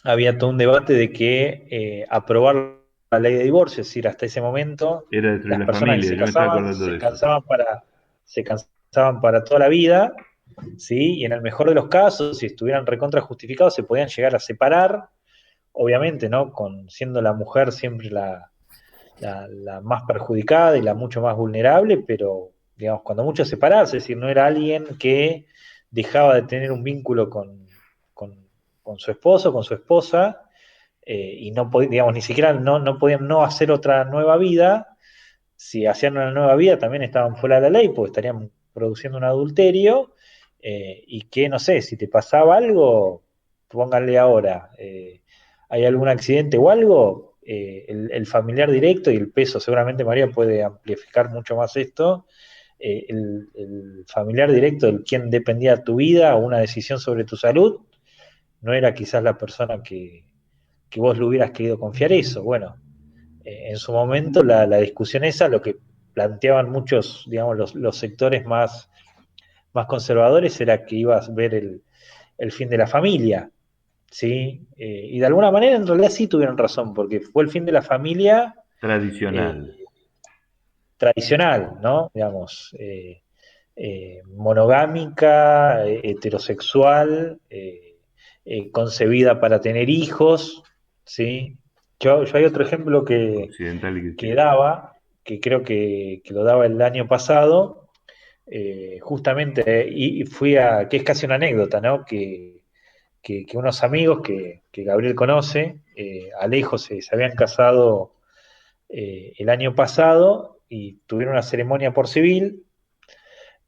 había todo un debate de que aprobar la ley de divorcio, es decir, hasta ese momento era destruir las la personas familia, que yo me estaba acordando de eso. se casaban para toda la vida, ¿sí? Y en el mejor de los casos, si estuvieran recontra justificados, se podían llegar a separar, obviamente, ¿no? Siendo la mujer siempre la más perjudicada y la mucho más vulnerable, pero, digamos, cuando mucho separarse, es decir, no era alguien que dejaba de tener un vínculo con su esposo, con su esposa, y no podían, digamos, ni siquiera no podían no hacer otra nueva vida. Si hacían una nueva vida también estaban fuera de la ley, porque estarían produciendo un adulterio, y que, no sé, si te pasaba algo, pónganle ahora, hay algún accidente o algo, el familiar directo, y el peso, seguramente María puede amplificar mucho más esto, el familiar directo del quien dependía tu vida o una decisión sobre tu salud, no era quizás la persona que vos le hubieras querido confiar eso. Bueno, en su momento la discusión esa, lo que planteaban muchos, digamos, los sectores más conservadores era que ibas a ver el fin de la familia, ¿sí? Y de alguna manera en realidad sí tuvieron razón, porque fue el fin de la familia tradicional, ¿no? Digamos, monogámica, heterosexual, concebida para tener hijos, ¿sí? Yo hay otro ejemplo que daba, que creo que lo daba el año pasado, justamente, y fui que es casi una anécdota, ¿no? Que unos amigos que Gabriel conoce, Alejo, se habían casado el año pasado y tuvieron una ceremonia por civil,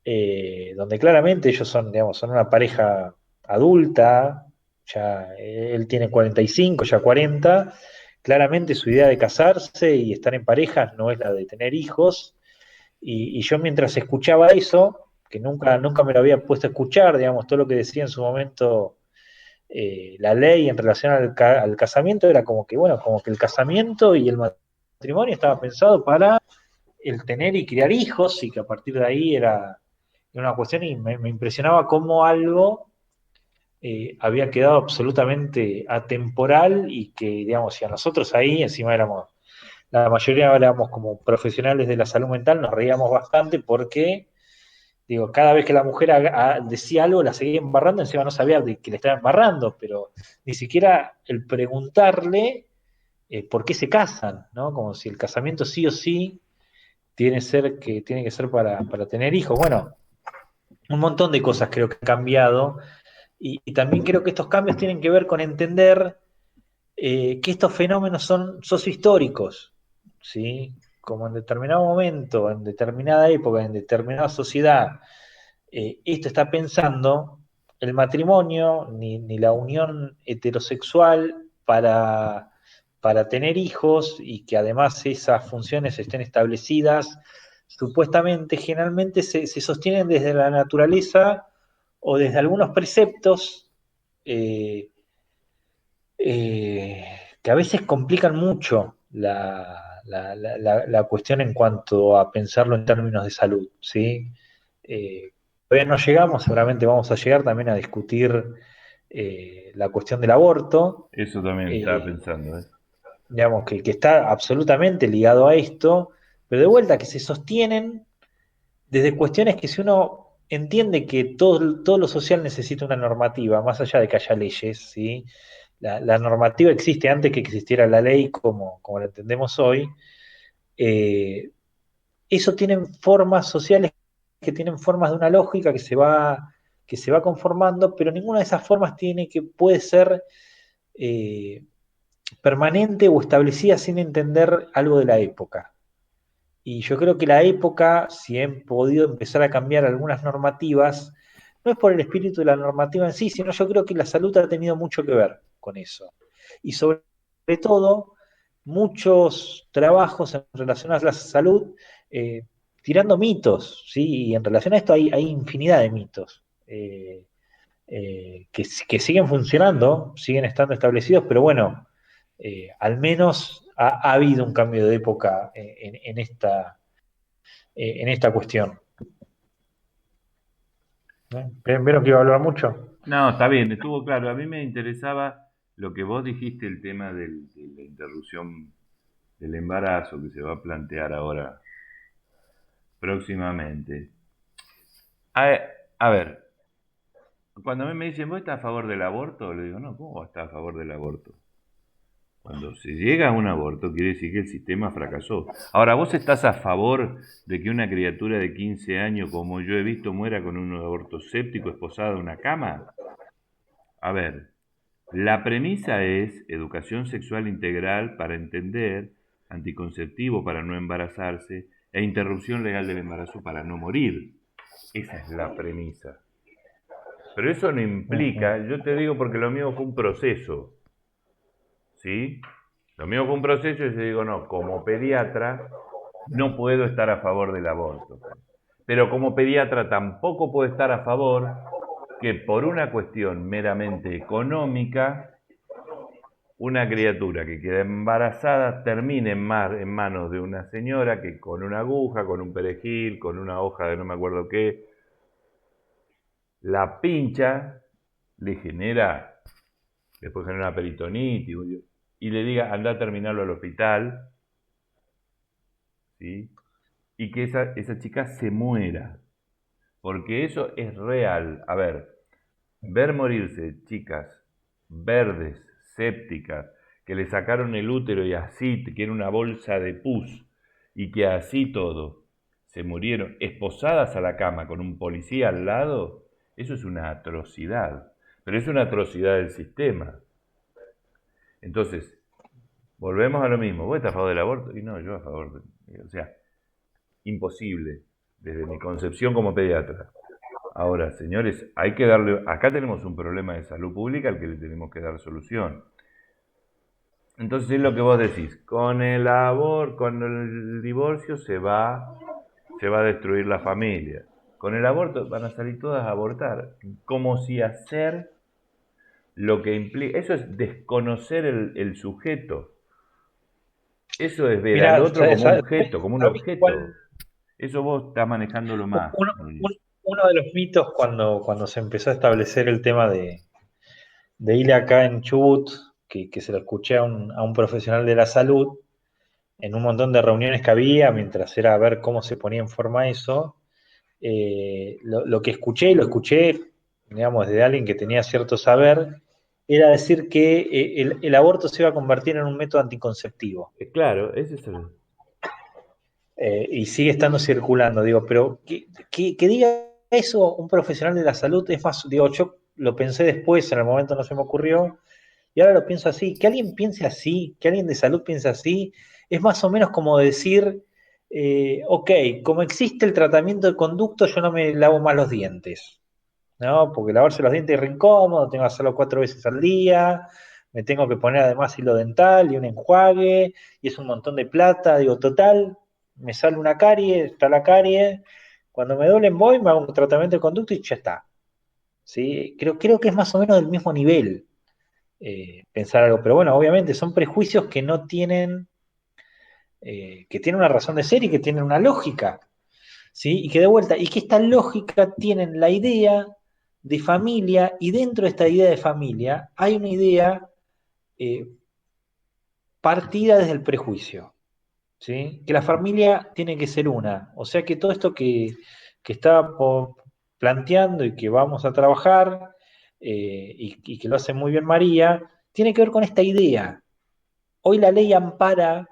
donde claramente ellos son, digamos, son una pareja adulta, ya él tiene 45, ya 40, claramente su idea de casarse y estar en pareja no es la de tener hijos, y yo mientras escuchaba eso, que nunca me lo había puesto a escuchar, digamos, todo lo que decía en su momento la ley en relación al casamiento era como que, bueno, como que el casamiento y el matrimonio estaba pensado para el tener y criar hijos y que a partir de ahí era una cuestión y me impresionaba cómo algo había quedado absolutamente atemporal y que, digamos, si a nosotros ahí encima la mayoría éramos como profesionales de la salud mental, nos reíamos bastante porque, digo, cada vez que la mujer decía algo la seguía embarrando, encima no sabía de que le estaba embarrando, pero ni siquiera el preguntarle por qué se casan, ¿no? Como si el casamiento sí o sí tiene que ser para tener hijos. Bueno, un montón de cosas creo que han cambiado y también creo que estos cambios tienen que ver con entender que estos fenómenos son sociohistóricos, ¿sí? Como en determinado momento, en determinada época, en determinada sociedad, esto está pensando, el matrimonio ni la unión heterosexual para tener hijos y que además esas funciones estén establecidas, supuestamente, generalmente se sostienen desde la naturaleza o desde algunos preceptos eh, que a veces complican mucho la cuestión en cuanto a pensarlo en términos de salud, ¿sí? Todavía no llegamos, seguramente vamos a llegar también a discutir la cuestión del aborto, Eso también estaba pensando, ¿eh? digamos que está absolutamente ligado a esto, pero de vuelta que se sostienen desde cuestiones que si uno entiende que todo lo social necesita una normativa, más allá de que haya leyes, ¿sí? La normativa existe antes que existiera la ley como la entendemos hoy. eh, Eso tienen formas sociales que tienen formas de una lógica que se va conformando, pero ninguna de esas formas puede ser eh, permanente o establecida sin entender algo de la época. Y yo creo que la época, si han podido empezar a cambiar algunas normativas, no es por el espíritu de la normativa en sí, sino yo creo que la salud ha tenido mucho que ver con eso. Y sobre todo, muchos trabajos en relación a la salud, eh, tirando mitos, ¿sí? Y en relación a esto hay infinidad de mitos. Que siguen funcionando, siguen estando establecidos, pero bueno, al menos ha habido un cambio de época en esta cuestión. ¿Vieron que iba a hablar mucho? No, está bien, estuvo claro. A mí me interesaba lo que vos dijiste, el tema de la interrupción del embarazo que se va a plantear ahora próximamente. A, a ver, cuando a mí me dicen, ¿vos estás a favor del aborto? Le digo, no, ¿cómo vas a estar a favor del aborto? Cuando se llega a un aborto, quiere decir que el sistema fracasó. Ahora, ¿vos estás a favor de que una criatura de 15 años, como yo he visto, muera con un aborto séptico esposada a una cama? A ver, la premisa es educación sexual integral para entender, anticonceptivo para no embarazarse e interrupción legal del embarazo para no morir. Esa es la premisa. Pero eso no implica, yo te digo porque lo mío fue un proceso, ¿sí? Lo mío fue un proceso y yo digo, no, como pediatra no puedo estar a favor del aborto. Pero como pediatra tampoco puedo estar a favor que por una cuestión meramente económica, una criatura que queda embarazada termine en manos de una señora que con una aguja, con un perejil, con una hoja de no me acuerdo qué, la pincha, le genera, después genera una peritonitis, y le diga, anda a terminarlo al hospital, ¿sí? Y que esa chica se muera, porque eso es real. A ver, ver morirse chicas verdes, sépticas, que le sacaron el útero y así, que era una bolsa de pus, y que así todo se murieron esposadas a la cama con un policía al lado, eso es una atrocidad, pero es una atrocidad del sistema. Entonces, volvemos a lo mismo. ¿Vos estás a favor del aborto? Y no, yo a favor. O sea, imposible, desde mi concepción como pediatra. Ahora, señores, hay que darle... Acá tenemos un problema de salud pública al que le tenemos que dar solución. Entonces es lo que vos decís. Con el divorcio se va a destruir la familia. Con el aborto van a salir todas a abortar. Como si hacer lo que implica... Eso es desconocer el sujeto. Eso es ver Mirá, al otro como un ¿sabés objeto, como un cuál? objeto. Eso vos estás manejándolo más, Uno, Núñez. uno de los mitos cuando se empezó a establecer el tema de ir acá en Chubut, que se lo escuché a un profesional de la salud, en un montón de reuniones que había, mientras era a ver cómo se ponía en forma eso, lo que escuché, y lo escuché, digamos, de alguien que tenía cierto saber, era decir que el aborto se iba a convertir en un método anticonceptivo. Claro, ese es el... Y sigue estando circulando, digo, pero que diga eso un profesional de la salud es más, digo, yo lo pensé después, en el momento no se me ocurrió, y ahora lo pienso así, que alguien piense así, que alguien de salud piense así, es más o menos como decir, ok, como existe el tratamiento de conducto, yo no me lavo más los dientes, ¿no? Porque lavarse los dientes es re incómodo, tengo que hacerlo 4 veces al día, me tengo que poner además hilo dental y un enjuague, y es un montón de plata, digo, total, me sale una carie, está la carie, cuando me duelen voy, me hago un tratamiento de conducto y ya está. ¿Sí? Creo que es más o menos del mismo nivel pensar algo, pero bueno, obviamente son prejuicios que no tienen, que tienen una razón de ser y que tienen una lógica, ¿sí? Y que de vuelta, y que esta lógica tienen la idea de familia, y dentro de esta idea de familia hay una idea eh, partida desde el prejuicio, ¿sí? Que la familia tiene que ser una, o sea que todo esto que está planteando y que vamos a trabajar, y que lo hace muy bien María, tiene que ver con esta idea. Hoy la ley ampara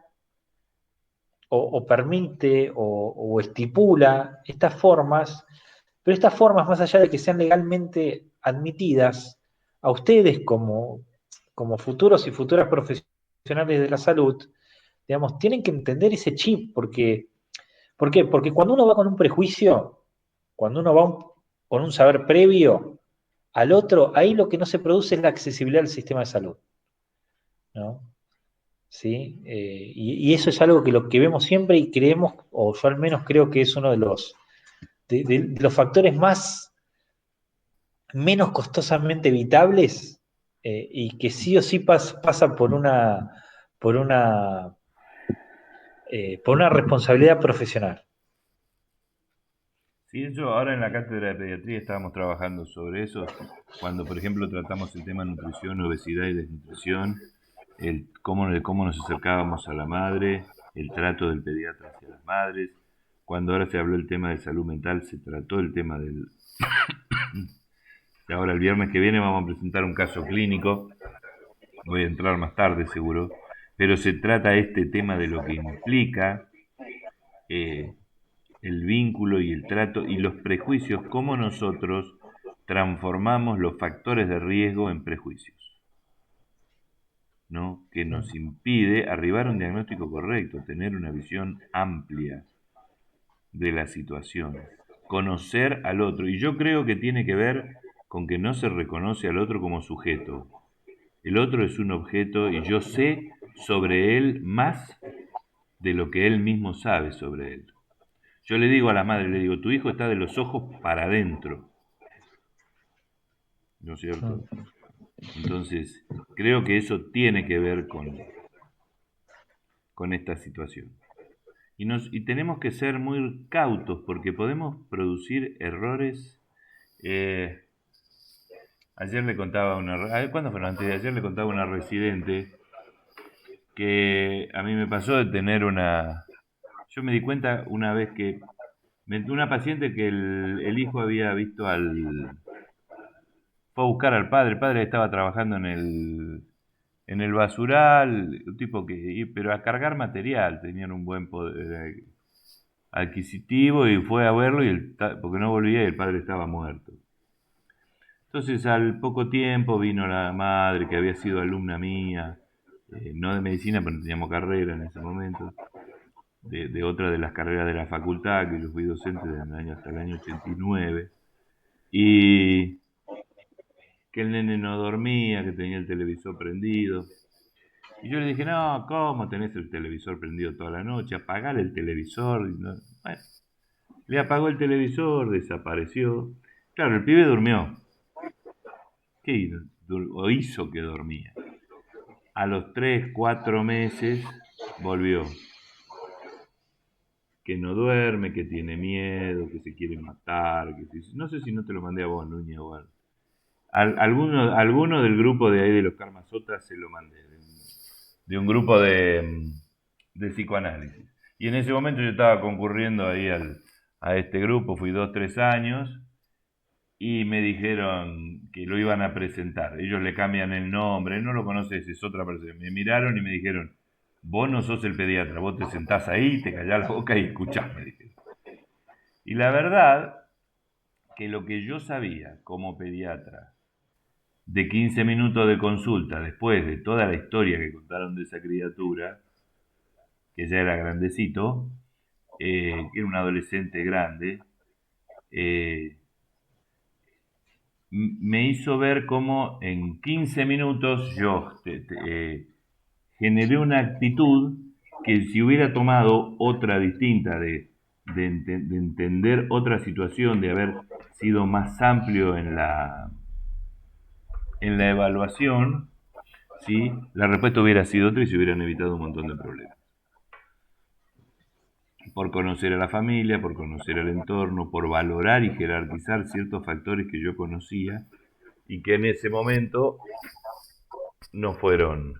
o permite o estipula estas formas, pero estas formas, más allá de que sean legalmente admitidas, a ustedes como futuros y futuras profesionales de la salud, digamos, tienen que entender ese chip, ¿por qué? Porque cuando uno va con un prejuicio, cuando uno va con un saber previo al otro, ahí lo que no se produce es la accesibilidad al sistema de salud, ¿no? ¿Sí? Y eso es algo que lo que vemos siempre y creemos, o yo al menos creo que es uno de los factores más menos costosamente evitables, y que sí o sí pasa por una, por una responsabilidad profesional. Sí, eso ahora en la cátedra de pediatría estábamos trabajando sobre eso, cuando por ejemplo tratamos el tema nutrición, obesidad y desnutrición, cómo nos acercábamos a la madre, el trato del pediatra hacia las madres, cuando ahora se habló el tema de salud mental, se trató el tema del... Ahora el viernes que viene vamos a presentar un caso clínico, voy a entrar más tarde seguro, pero se trata este tema de lo que implica eh, el vínculo y el trato y los prejuicios, cómo nosotros transformamos los factores de riesgo en prejuicios, ¿no? Que nos impide arribar a un diagnóstico correcto, tener una visión amplia de la situación, conocer al otro. Y yo creo que tiene que ver con que no se reconoce al otro como sujeto. El otro es un objeto y yo sé sobre él más de lo que él mismo sabe sobre él. Yo le digo a la madre, le digo, tu hijo está de los ojos para adentro, ¿no es cierto? Entonces, creo que eso tiene que ver con esta situación. Y tenemos que ser muy cautos porque podemos producir errores. Ayer le contaba ¿cuándo fue? Antes de ayer le contaba a una residente que a mí me pasó de tener yo me di cuenta una vez que una paciente que el hijo había visto fue a buscar al padre, el padre estaba trabajando en en el basural, un tipo pero a cargar material, tenían un buen poder adquisitivo y fue a verlo porque no volvía y el padre estaba muerto. Entonces al poco tiempo vino la madre que había sido alumna mía, no de medicina, pero no teníamos carrera en ese momento, de otra de las carreras de la facultad, que yo fui docente hasta el año 89, y que el nene no dormía, que tenía el televisor prendido. Y yo le dije, no, ¿cómo tenés el televisor prendido toda la noche? Apagale el televisor. Bueno, le apagó el televisor, desapareció. Claro, el pibe durmió. ¿Qué hizo? O hizo que dormía. A los 3, 4 meses volvió. Que no duerme, que tiene miedo, que se quiere matar. No sé si no te lo mandé a vos, Núñez, o algo. Alguno del grupo de ahí de los Karmasotas se lo mandé, de un grupo de psicoanálisis. Y en ese momento yo estaba concurriendo ahí a este grupo, fui 2, 3 años, y me dijeron que lo iban a presentar. Ellos le cambian el nombre, no lo conoces, es otra persona. Me miraron y me dijeron, vos no sos el pediatra, vos te sentás ahí, te callás la boca y escuchás, me dijeron. Y la verdad que lo que yo sabía como pediatra de 15 minutos de consulta, después de toda la historia que contaron de esa criatura, que ya era grandecito, que era un adolescente grande, me hizo ver cómo en 15 minutos yo generé una actitud que si hubiera tomado otra distinta de entender otra situación, de haber sido más amplio en la evaluación, ¿sí? La respuesta hubiera sido otra y se hubieran evitado un montón de problemas. Por conocer a la familia, por conocer el entorno, por valorar y jerarquizar ciertos factores que yo conocía y que en ese momento no fueron.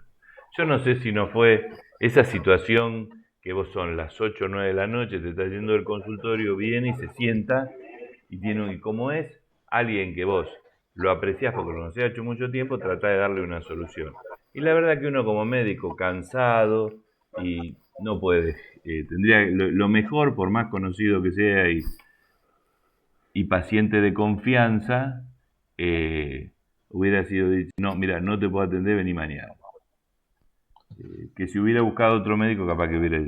Yo no sé si no fue esa situación que vos son las 8 o 9 de la noche, te estás yendo del consultorio, viene y se sienta y como es alguien que vos lo apreciás porque lo conocés hace mucho tiempo, tratá de darle una solución. Y la verdad que uno como médico cansado y no puede, tendría lo mejor, por más conocido que sea y paciente de confianza, hubiera sido dicho, no, mira, no te puedo atender, vení mañana. Que si hubiera buscado otro médico, capaz que hubiera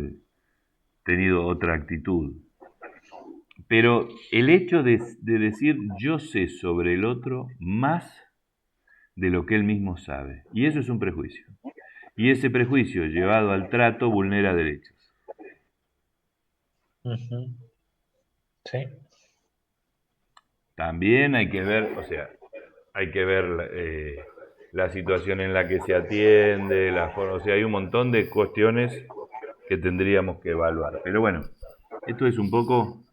tenido otra actitud. Pero el hecho de decir yo sé sobre el otro más de lo que él mismo sabe, y eso es un prejuicio. Y ese prejuicio llevado al trato vulnera derechos. Uh-huh. Sí. También hay que ver, la situación en la que se atiende, la forma, hay un montón de cuestiones que tendríamos que evaluar. Pero bueno, esto es un poco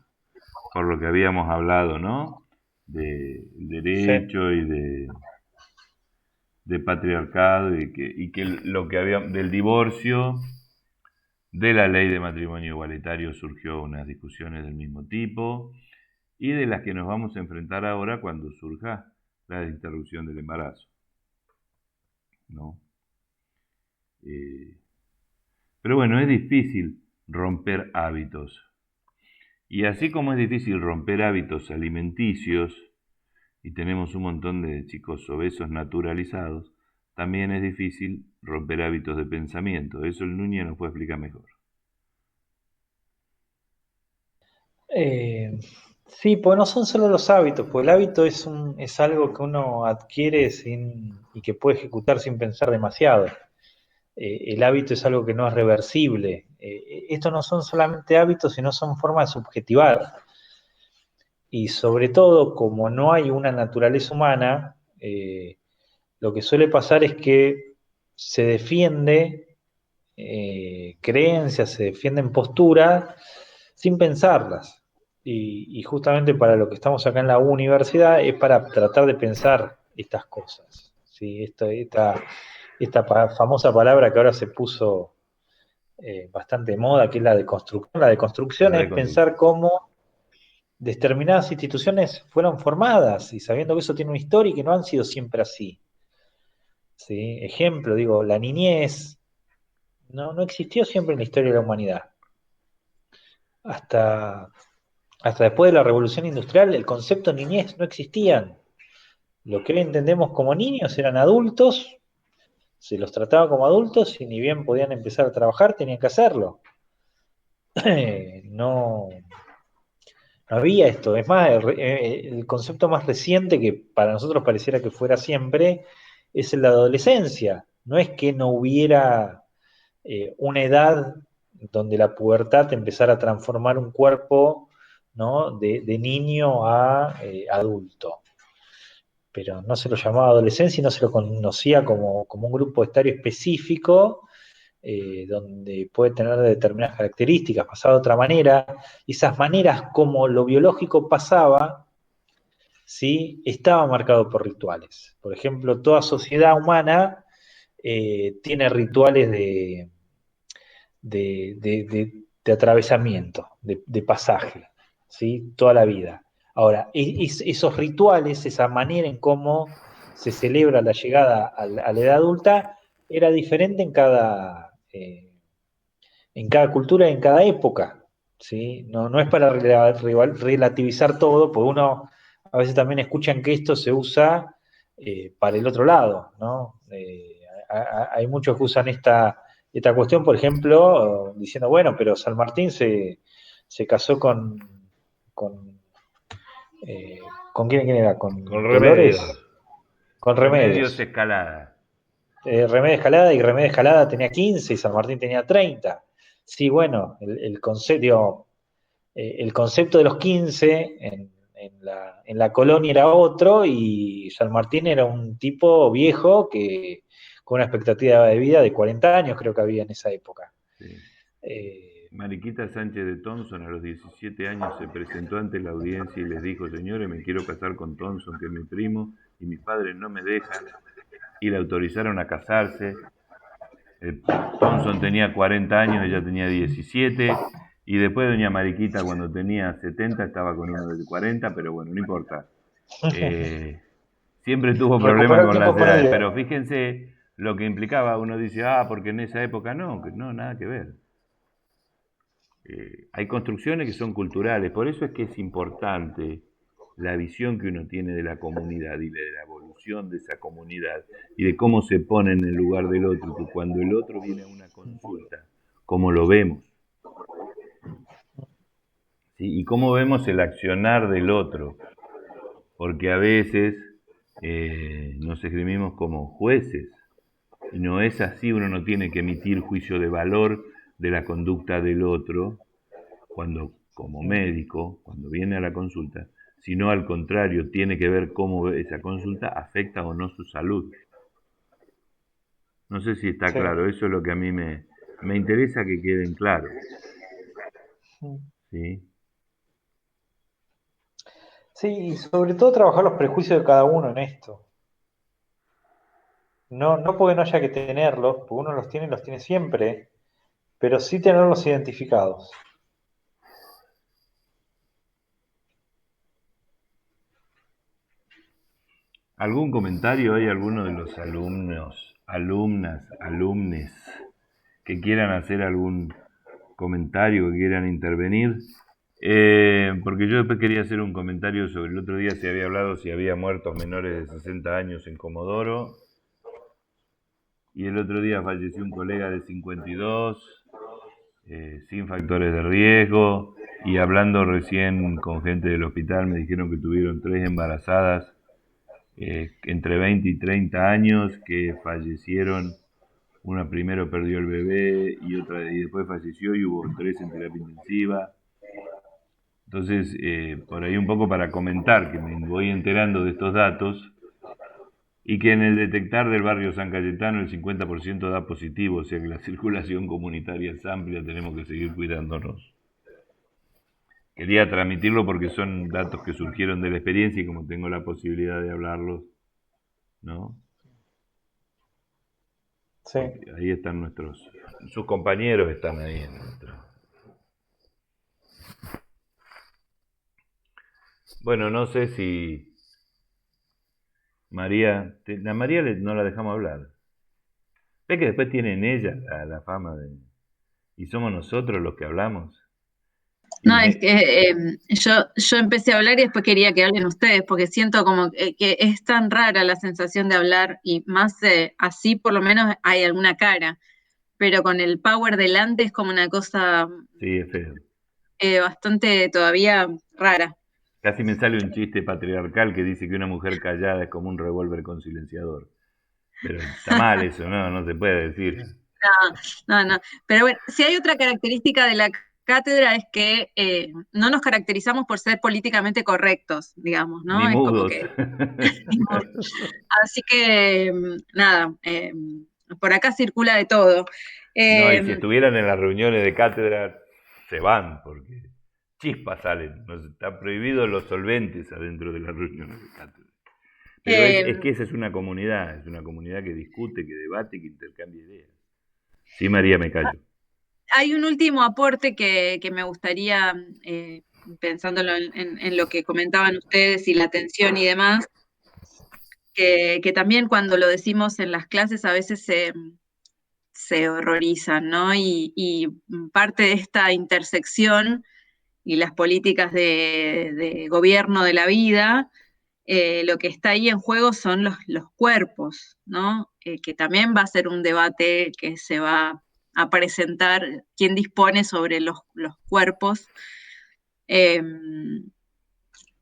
por lo que habíamos hablado, ¿no? De derecho, sí, y de patriarcado y que lo que había del divorcio, de la ley de matrimonio igualitario surgió unas discusiones del mismo tipo y de las que nos vamos a enfrentar ahora cuando surja la interrupción del embarazo, ¿no? Pero bueno, es difícil romper hábitos. Y así como es difícil romper hábitos alimenticios, y tenemos un montón de chicos obesos naturalizados, también es difícil romper hábitos de pensamiento. Eso el Núñez nos puede explicar mejor. Sí, pues no son solo los hábitos, pues el hábito es algo que uno adquiere y que puede ejecutar sin pensar demasiado. El hábito es algo que no es reversible. Estos no son solamente hábitos, sino son formas de subjetivar. Y sobre todo, como no hay una naturaleza humana, lo que suele pasar es que se defiende creencias, se defienden posturas sin pensarlas. Y justamente para lo que estamos acá en la universidad es para tratar de pensar estas cosas. ¿Sí? Esta famosa palabra que ahora se puso bastante de moda, que es la deconstrucción. La deconstrucción es pensar cómo determinadas instituciones fueron formadas y sabiendo que eso tiene una historia y que no han sido siempre así. ¿sí? Ejemplo, digo, la niñez no existió siempre en la historia de la humanidad. Hasta, hasta después de la Revolución Industrial, el concepto niñez no existían. Lo que hoy entendemos como niños eran adultos, se los trataba como adultos y ni bien podían empezar a trabajar, tenían que hacerlo. No, no había esto. Es más, el concepto más reciente que para nosotros pareciera que fuera siempre es el de la adolescencia. No es que no hubiera una edad donde la pubertad empezara a transformar un cuerpo, ¿no? de niño a adulto. Pero no se lo llamaba adolescencia y no se lo conocía como un grupo etario específico, donde puede tener determinadas características, pasaba de otra manera. Esas maneras como lo biológico pasaba, ¿sí? Estaba marcado por rituales. Por ejemplo, toda sociedad humana tiene rituales de atravesamiento, de pasaje, ¿sí? Toda la vida. Ahora, esos rituales, esa manera en cómo se celebra la llegada a la edad adulta, era diferente en cada cultura y en cada época, ¿sí? No es para relativizar todo, porque uno a veces también escuchan que esto se usa para el otro lado, ¿no? Hay muchos que usan esta cuestión, por ejemplo, diciendo, bueno, pero San Martín se casó con, eh, ¿con quién era? ¿Con Con Dolores? Remedios. Con Remedios Remedios. Escalada. Remedio Escalada, y Remedio Escalada tenía 15 y San Martín tenía 30. Sí, bueno, el concepto de los 15 en la colonia era otro, y San Martín era un tipo viejo que con una expectativa de vida de 40 años creo que había en esa época. Sí. Eh, Mariquita Sánchez de Thompson a los 17 años se presentó ante la audiencia y les dijo: señores, me quiero casar con Thompson, que es mi primo, y mis padres no me dejan, y le autorizaron a casarse. Thompson tenía 40 años, ella tenía 17, y después doña Mariquita cuando tenía 70 estaba con uno de 40, pero bueno, no importa. Siempre tuvo problemas Recuperó el con las tiempo edades, perdido. pero fíjense lo que implicaba. Uno dice, porque en esa época no, nada que ver. Hay construcciones que son culturales, por eso es que es importante la visión que uno tiene de la comunidad y de la evolución de esa comunidad y de cómo se pone en el lugar del otro, que cuando el otro viene a una consulta, cómo lo vemos, ¿sí? Y cómo vemos el accionar del otro, porque a veces nos esgrimimos como jueces, y no es así. Uno no tiene que emitir juicio de valor de la conducta del otro, cuando como médico, cuando viene a la consulta, sino al contrario, tiene que ver cómo esa consulta afecta o no su salud. No sé si está Sí. claro, eso es lo que a mí me interesa que queden claros. ¿Sí? Sí, y sobre todo trabajar los prejuicios de cada uno en esto. No porque no haya que tenerlos, porque uno los tiene siempre, pero sí tenerlos identificados. ¿Algún comentario? ¿Hay alguno de los alumnos, alumnas, alumnes que quieran hacer algún comentario, que quieran intervenir? Porque yo después quería hacer un comentario sobre el otro día. Se había hablado si había muertos menores de 60 años en Comodoro, y el otro día falleció un colega de 52, sin factores de riesgo, y hablando recién con gente del hospital me dijeron que tuvieron 3 embarazadas entre 20 y 30 años que fallecieron. Una primero perdió el bebé y después falleció, y hubo 3 en terapia intensiva. Entonces, por ahí un poco para comentar que me voy enterando de estos datos, y que en el detectar del barrio San Cayetano el 50% da positivo, o sea que la circulación comunitaria es amplia, tenemos que seguir cuidándonos. Quería transmitirlo porque son datos que surgieron de la experiencia, y como tengo la posibilidad de hablarlos, ¿no? Sí. Porque ahí están sus compañeros están ahí en Bueno, no sé María, la María no la dejamos hablar. ¿Ves que después tienen ella la fama de... Y somos nosotros los que hablamos? No, es que yo empecé a hablar y después quería que hablen ustedes, porque siento como que es tan rara la sensación de hablar y más así por lo menos hay alguna cara, pero con el power delante es como una cosa Sí, es feo. bastante todavía rara. Casi me sale un chiste patriarcal que dice que una mujer callada es como un revólver con silenciador. Pero está mal eso, no se puede decir. No. Pero bueno, si hay otra característica de la cátedra es que no nos caracterizamos por ser políticamente correctos, digamos, ¿no? Ni Es como mudos. que... Así que, nada, por acá circula de todo. No, y si estuvieran en las reuniones de cátedra, se van, porque chispas salen. Nos está prohibido los solventes adentro de las reuniones de cátedra. Pero es que esa es una comunidad que discute, que debate, que intercambia ideas. Sí, María, me callo. Hay un último aporte que me gustaría, pensándolo en lo que comentaban ustedes y la atención y demás, que también cuando lo decimos en las clases a veces se horrorizan, ¿no? Y parte de esta intersección y las políticas de gobierno de la vida, lo que está ahí en juego son los cuerpos, ¿no? Que también va a ser un debate que se va a presentar quién dispone sobre los cuerpos.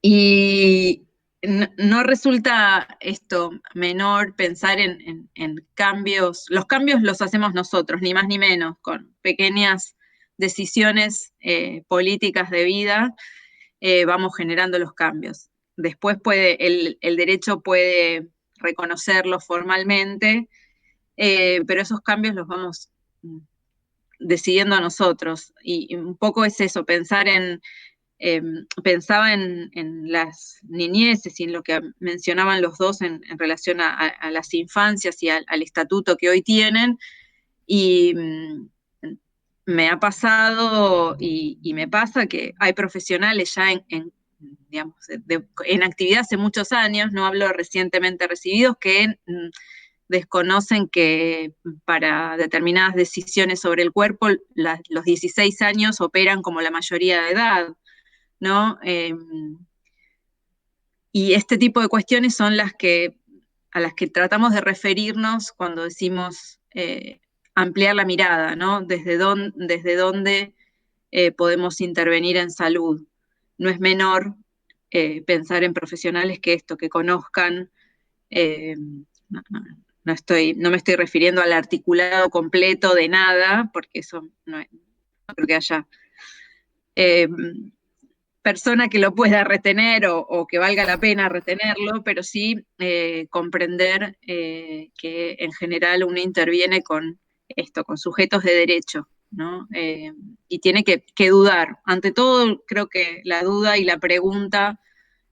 Y no resulta esto menor pensar en cambios. Los cambios los hacemos nosotros, ni más ni menos, con pequeñas decisiones políticas de vida, vamos generando los cambios. Después el derecho puede reconocerlos formalmente, pero esos cambios los vamos decidiendo nosotros. Y un poco es eso, pensaba en las niñeces y en lo que mencionaban los dos en relación a las infancias y al estatuto que hoy tienen, y me ha pasado y me pasa que hay profesionales ya digamos, en actividad hace muchos años, no hablo recientemente recibidos, que desconocen que para determinadas decisiones sobre el cuerpo los 16 años operan como la mayoría de edad, ¿no? Y este tipo de cuestiones son a las que tratamos de referirnos cuando decimos ampliar la mirada, ¿no? Desde dónde podemos intervenir en salud. No es menor pensar en profesionales que conozcan. No me estoy refiriendo al articulado completo de nada, porque eso no creo que haya persona que lo pueda retener o que valga la pena retenerlo, pero sí comprender que en general uno interviene con sujetos de derecho, ¿no? Y tiene que dudar. Ante todo, creo que la duda y la pregunta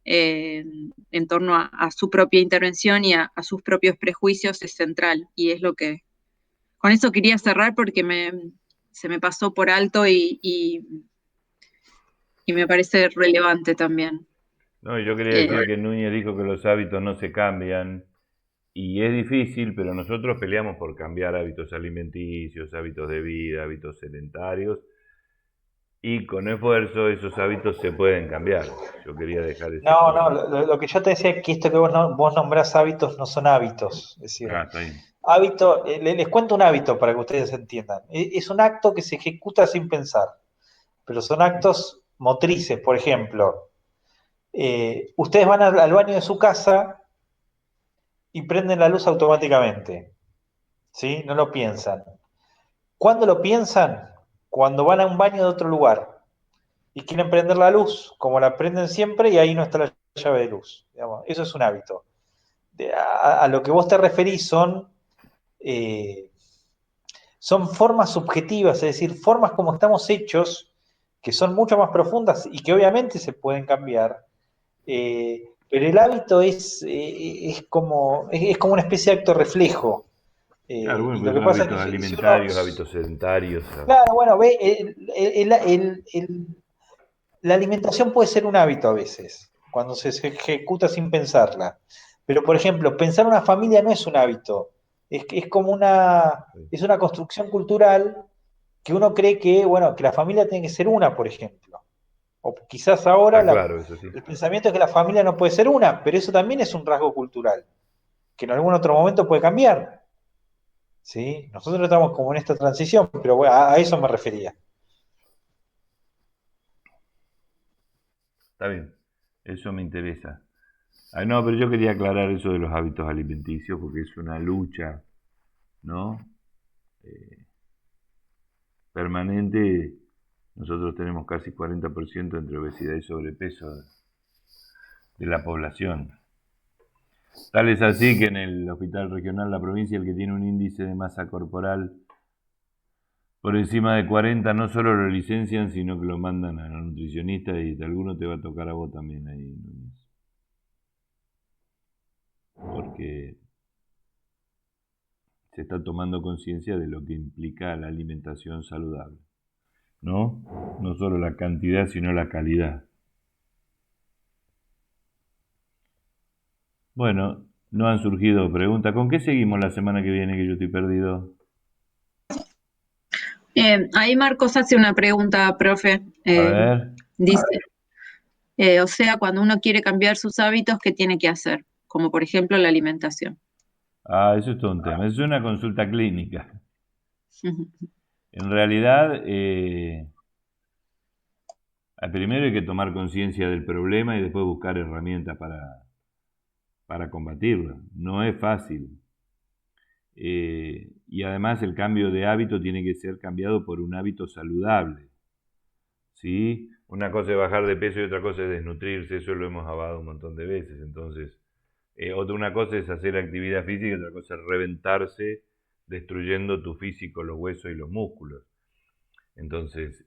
en torno a su propia intervención y a sus propios prejuicios es central, y es lo que... Con eso quería cerrar porque se me pasó por alto y me parece relevante también. No, yo quería decir que Núñez dijo que los hábitos no se cambian, y es difícil, pero nosotros peleamos por cambiar hábitos alimenticios, hábitos de vida, hábitos sedentarios, y con esfuerzo esos hábitos se pueden cambiar. Yo quería dejar eso. No, lo que yo te decía es que esto que vos nombrás hábitos no son hábitos. Es decir, está bien. Hábito, les cuento un hábito para que ustedes entiendan. Es un acto que se ejecuta sin pensar, pero son actos motrices. Por ejemplo, ustedes van al baño de su casa y prenden la luz automáticamente, ¿sí? No lo piensan. ¿Cuándo lo piensan? Cuando van a un baño de otro lugar y quieren prender la luz, como la prenden siempre, y ahí no está la llave de luz. Digamos, eso es un hábito. A lo que vos te referís son formas subjetivas, es decir, formas como estamos hechos, que son mucho más profundas y que obviamente se pueden cambiar, pero el hábito es como una especie de acto reflejo. Claro, bueno, y lo que son pasa hábitos es que alimentarios, hábitos sedentarios. Claro, bueno, la alimentación puede ser un hábito a veces, cuando se ejecuta sin pensarla. Pero, por ejemplo, pensar una familia no es un hábito, es como es una construcción cultural que uno cree que, bueno, que la familia tiene que ser una, por ejemplo. O quizás ahora Está claro, eso sí. el pensamiento es que la familia no puede ser una, pero eso también es un rasgo cultural, que en algún otro momento puede cambiar. ¿Sí? Nosotros estamos como en esta transición, pero bueno, a eso me refería. Está bien, eso me interesa. Ah, no, pero yo quería aclarar eso de los hábitos alimenticios porque es una lucha, ¿no? Permanente. Nosotros tenemos casi 40% entre obesidad y sobrepeso de la población. Tal es así que en el Hospital Regional La Provincia, el que tiene un índice de masa corporal por encima de 40 no solo lo licencian, sino que lo mandan a la nutricionista y de alguno te va a tocar a vos también ahí, Núñez. Porque se está tomando conciencia de lo que implica la alimentación saludable, ¿no? No solo la cantidad, sino la calidad. Bueno, no han surgido preguntas. ¿Con qué seguimos la semana que viene que yo estoy perdido? Ahí Marcos hace una pregunta, profe. A ver. Dice, o sea, cuando uno quiere cambiar sus hábitos, ¿qué tiene que hacer? Como por ejemplo la alimentación. Ah, eso es todo un tema. Es una consulta clínica. En realidad, primero hay que tomar conciencia del problema y después buscar herramientas para combatirlo. No es fácil. Y además el cambio de hábito tiene que ser cambiado por un hábito saludable. ¿Sí? Una cosa es bajar de peso y otra cosa es desnutrirse. Eso lo hemos hablado un montón de veces. Entonces, una cosa es hacer actividad física y otra cosa es reventarse destruyendo tu físico, los huesos y los músculos. Entonces,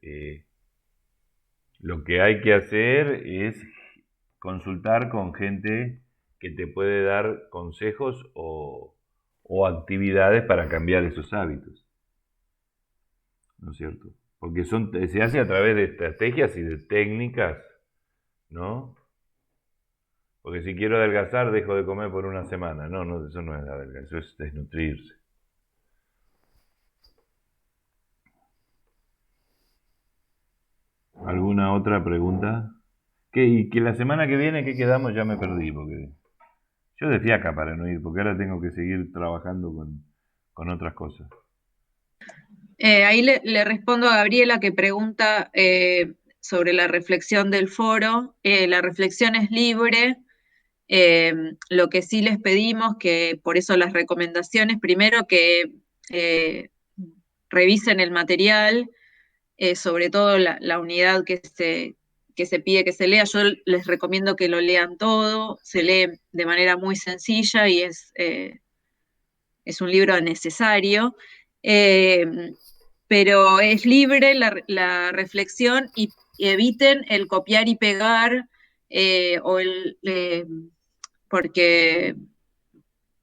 lo que hay que hacer es consultar con gente que te puede dar consejos o actividades para cambiar esos hábitos. ¿No es cierto? Porque se hace a través de estrategias y de técnicas, ¿no? Porque si quiero adelgazar, dejo de comer por una semana. No, eso no es adelgazar, eso es desnutrirse. ¿Alguna otra pregunta? ¿Y que la semana que viene qué quedamos? Ya me perdí, porque yo de fiaca para no ir, porque ahora tengo que seguir trabajando con otras cosas. Ahí le respondo a Gabriela que pregunta sobre la reflexión del foro. La reflexión es libre. Lo que sí les pedimos, que por eso las recomendaciones, primero que revisen el material, sobre todo la unidad que se pide que se lea. Yo les recomiendo que lo lean todo, se lee de manera muy sencilla y es un libro necesario. Pero es libre la reflexión y eviten el copiar y pegar porque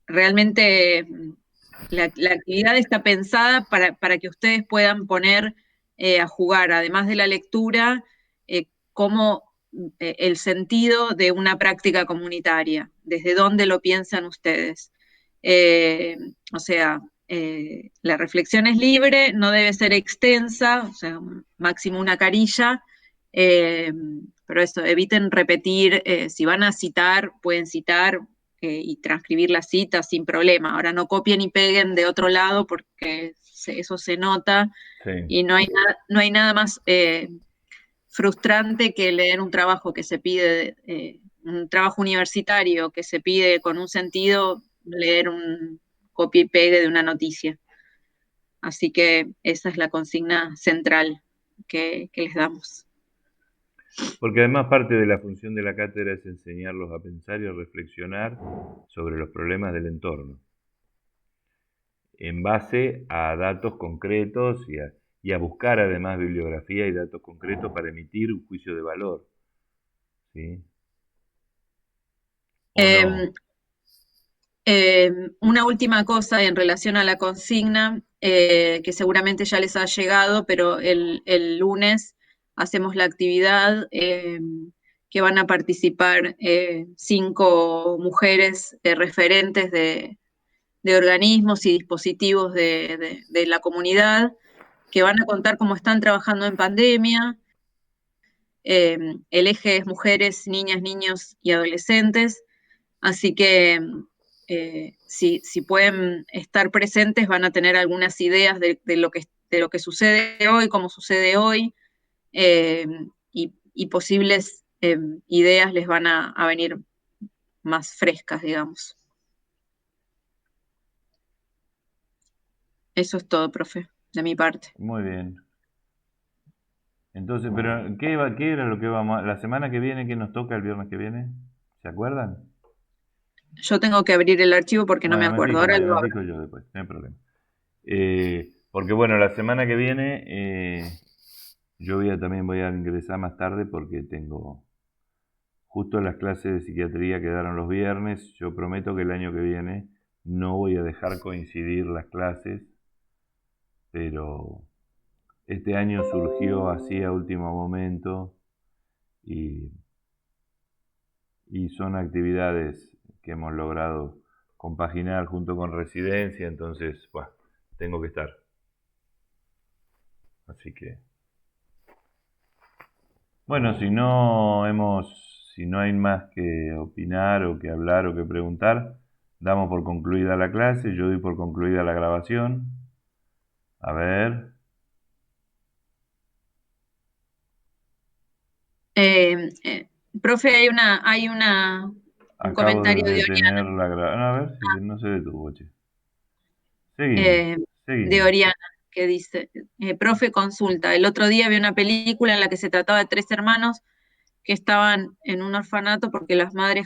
realmente la actividad está pensada para que ustedes puedan poner a jugar, además de la lectura, como el sentido de una práctica comunitaria, desde dónde lo piensan ustedes. O sea, la reflexión es libre, no debe ser extensa, o sea, máximo una carilla, pero eso, eviten repetir, si van a citar, pueden citar y transcribir la cita sin problema. Ahora no copien y peguen de otro lado porque eso se nota, sí. Y no hay nada más frustrante que leer un trabajo que se pide, un trabajo universitario que se pide con un sentido, leer un copia y pegue de una noticia. Así que esa es la consigna central que les damos. Porque además parte de la función de la cátedra es enseñarlos a pensar y a reflexionar sobre los problemas del entorno, en base a datos concretos y a buscar además bibliografía y datos concretos para emitir un juicio de valor. ¿Sí? Una última cosa en relación a la consigna, que seguramente ya les ha llegado, pero el lunes hacemos la actividad que que van a participar 5 mujeres referentes de organismos y dispositivos de la comunidad, que van a contar cómo están trabajando en pandemia. El eje es mujeres, niñas, niños y adolescentes, así que si pueden estar presentes van a tener algunas ideas de lo que sucede hoy, cómo sucede hoy, y posibles ideas les van a venir más frescas, digamos. Eso es todo, profe, de mi parte. Muy bien. Entonces, pero ¿qué era lo que vamos la semana que viene, qué nos toca el viernes que viene? ¿Se acuerdan? Yo tengo que abrir el archivo porque no me Bueno, acuerdo. Ahora lo me abro. fijo yo después, no hay problema. Porque bueno, la semana que viene yo también voy a ingresar más tarde porque tengo justo las clases de psiquiatría quedaron los viernes. Yo prometo que el año que viene no voy a dejar coincidir las clases, pero este año surgió así a último momento y son actividades que hemos logrado compaginar junto con residencia, entonces, bueno, tengo que estar. Así que, bueno, si no hay más que opinar o que hablar o que preguntar, damos por concluida la clase, yo doy por concluida la grabación. A ver. Profe, hay un Acabo comentario de de detener Oriana. la grabación. A ver si no se detuvo, che. Seguimos. De Oriana, que dice, profe, consulta, el otro día vi una película en la que se trataba de 3 hermanos que estaban en un orfanato porque la madre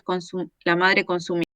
consumía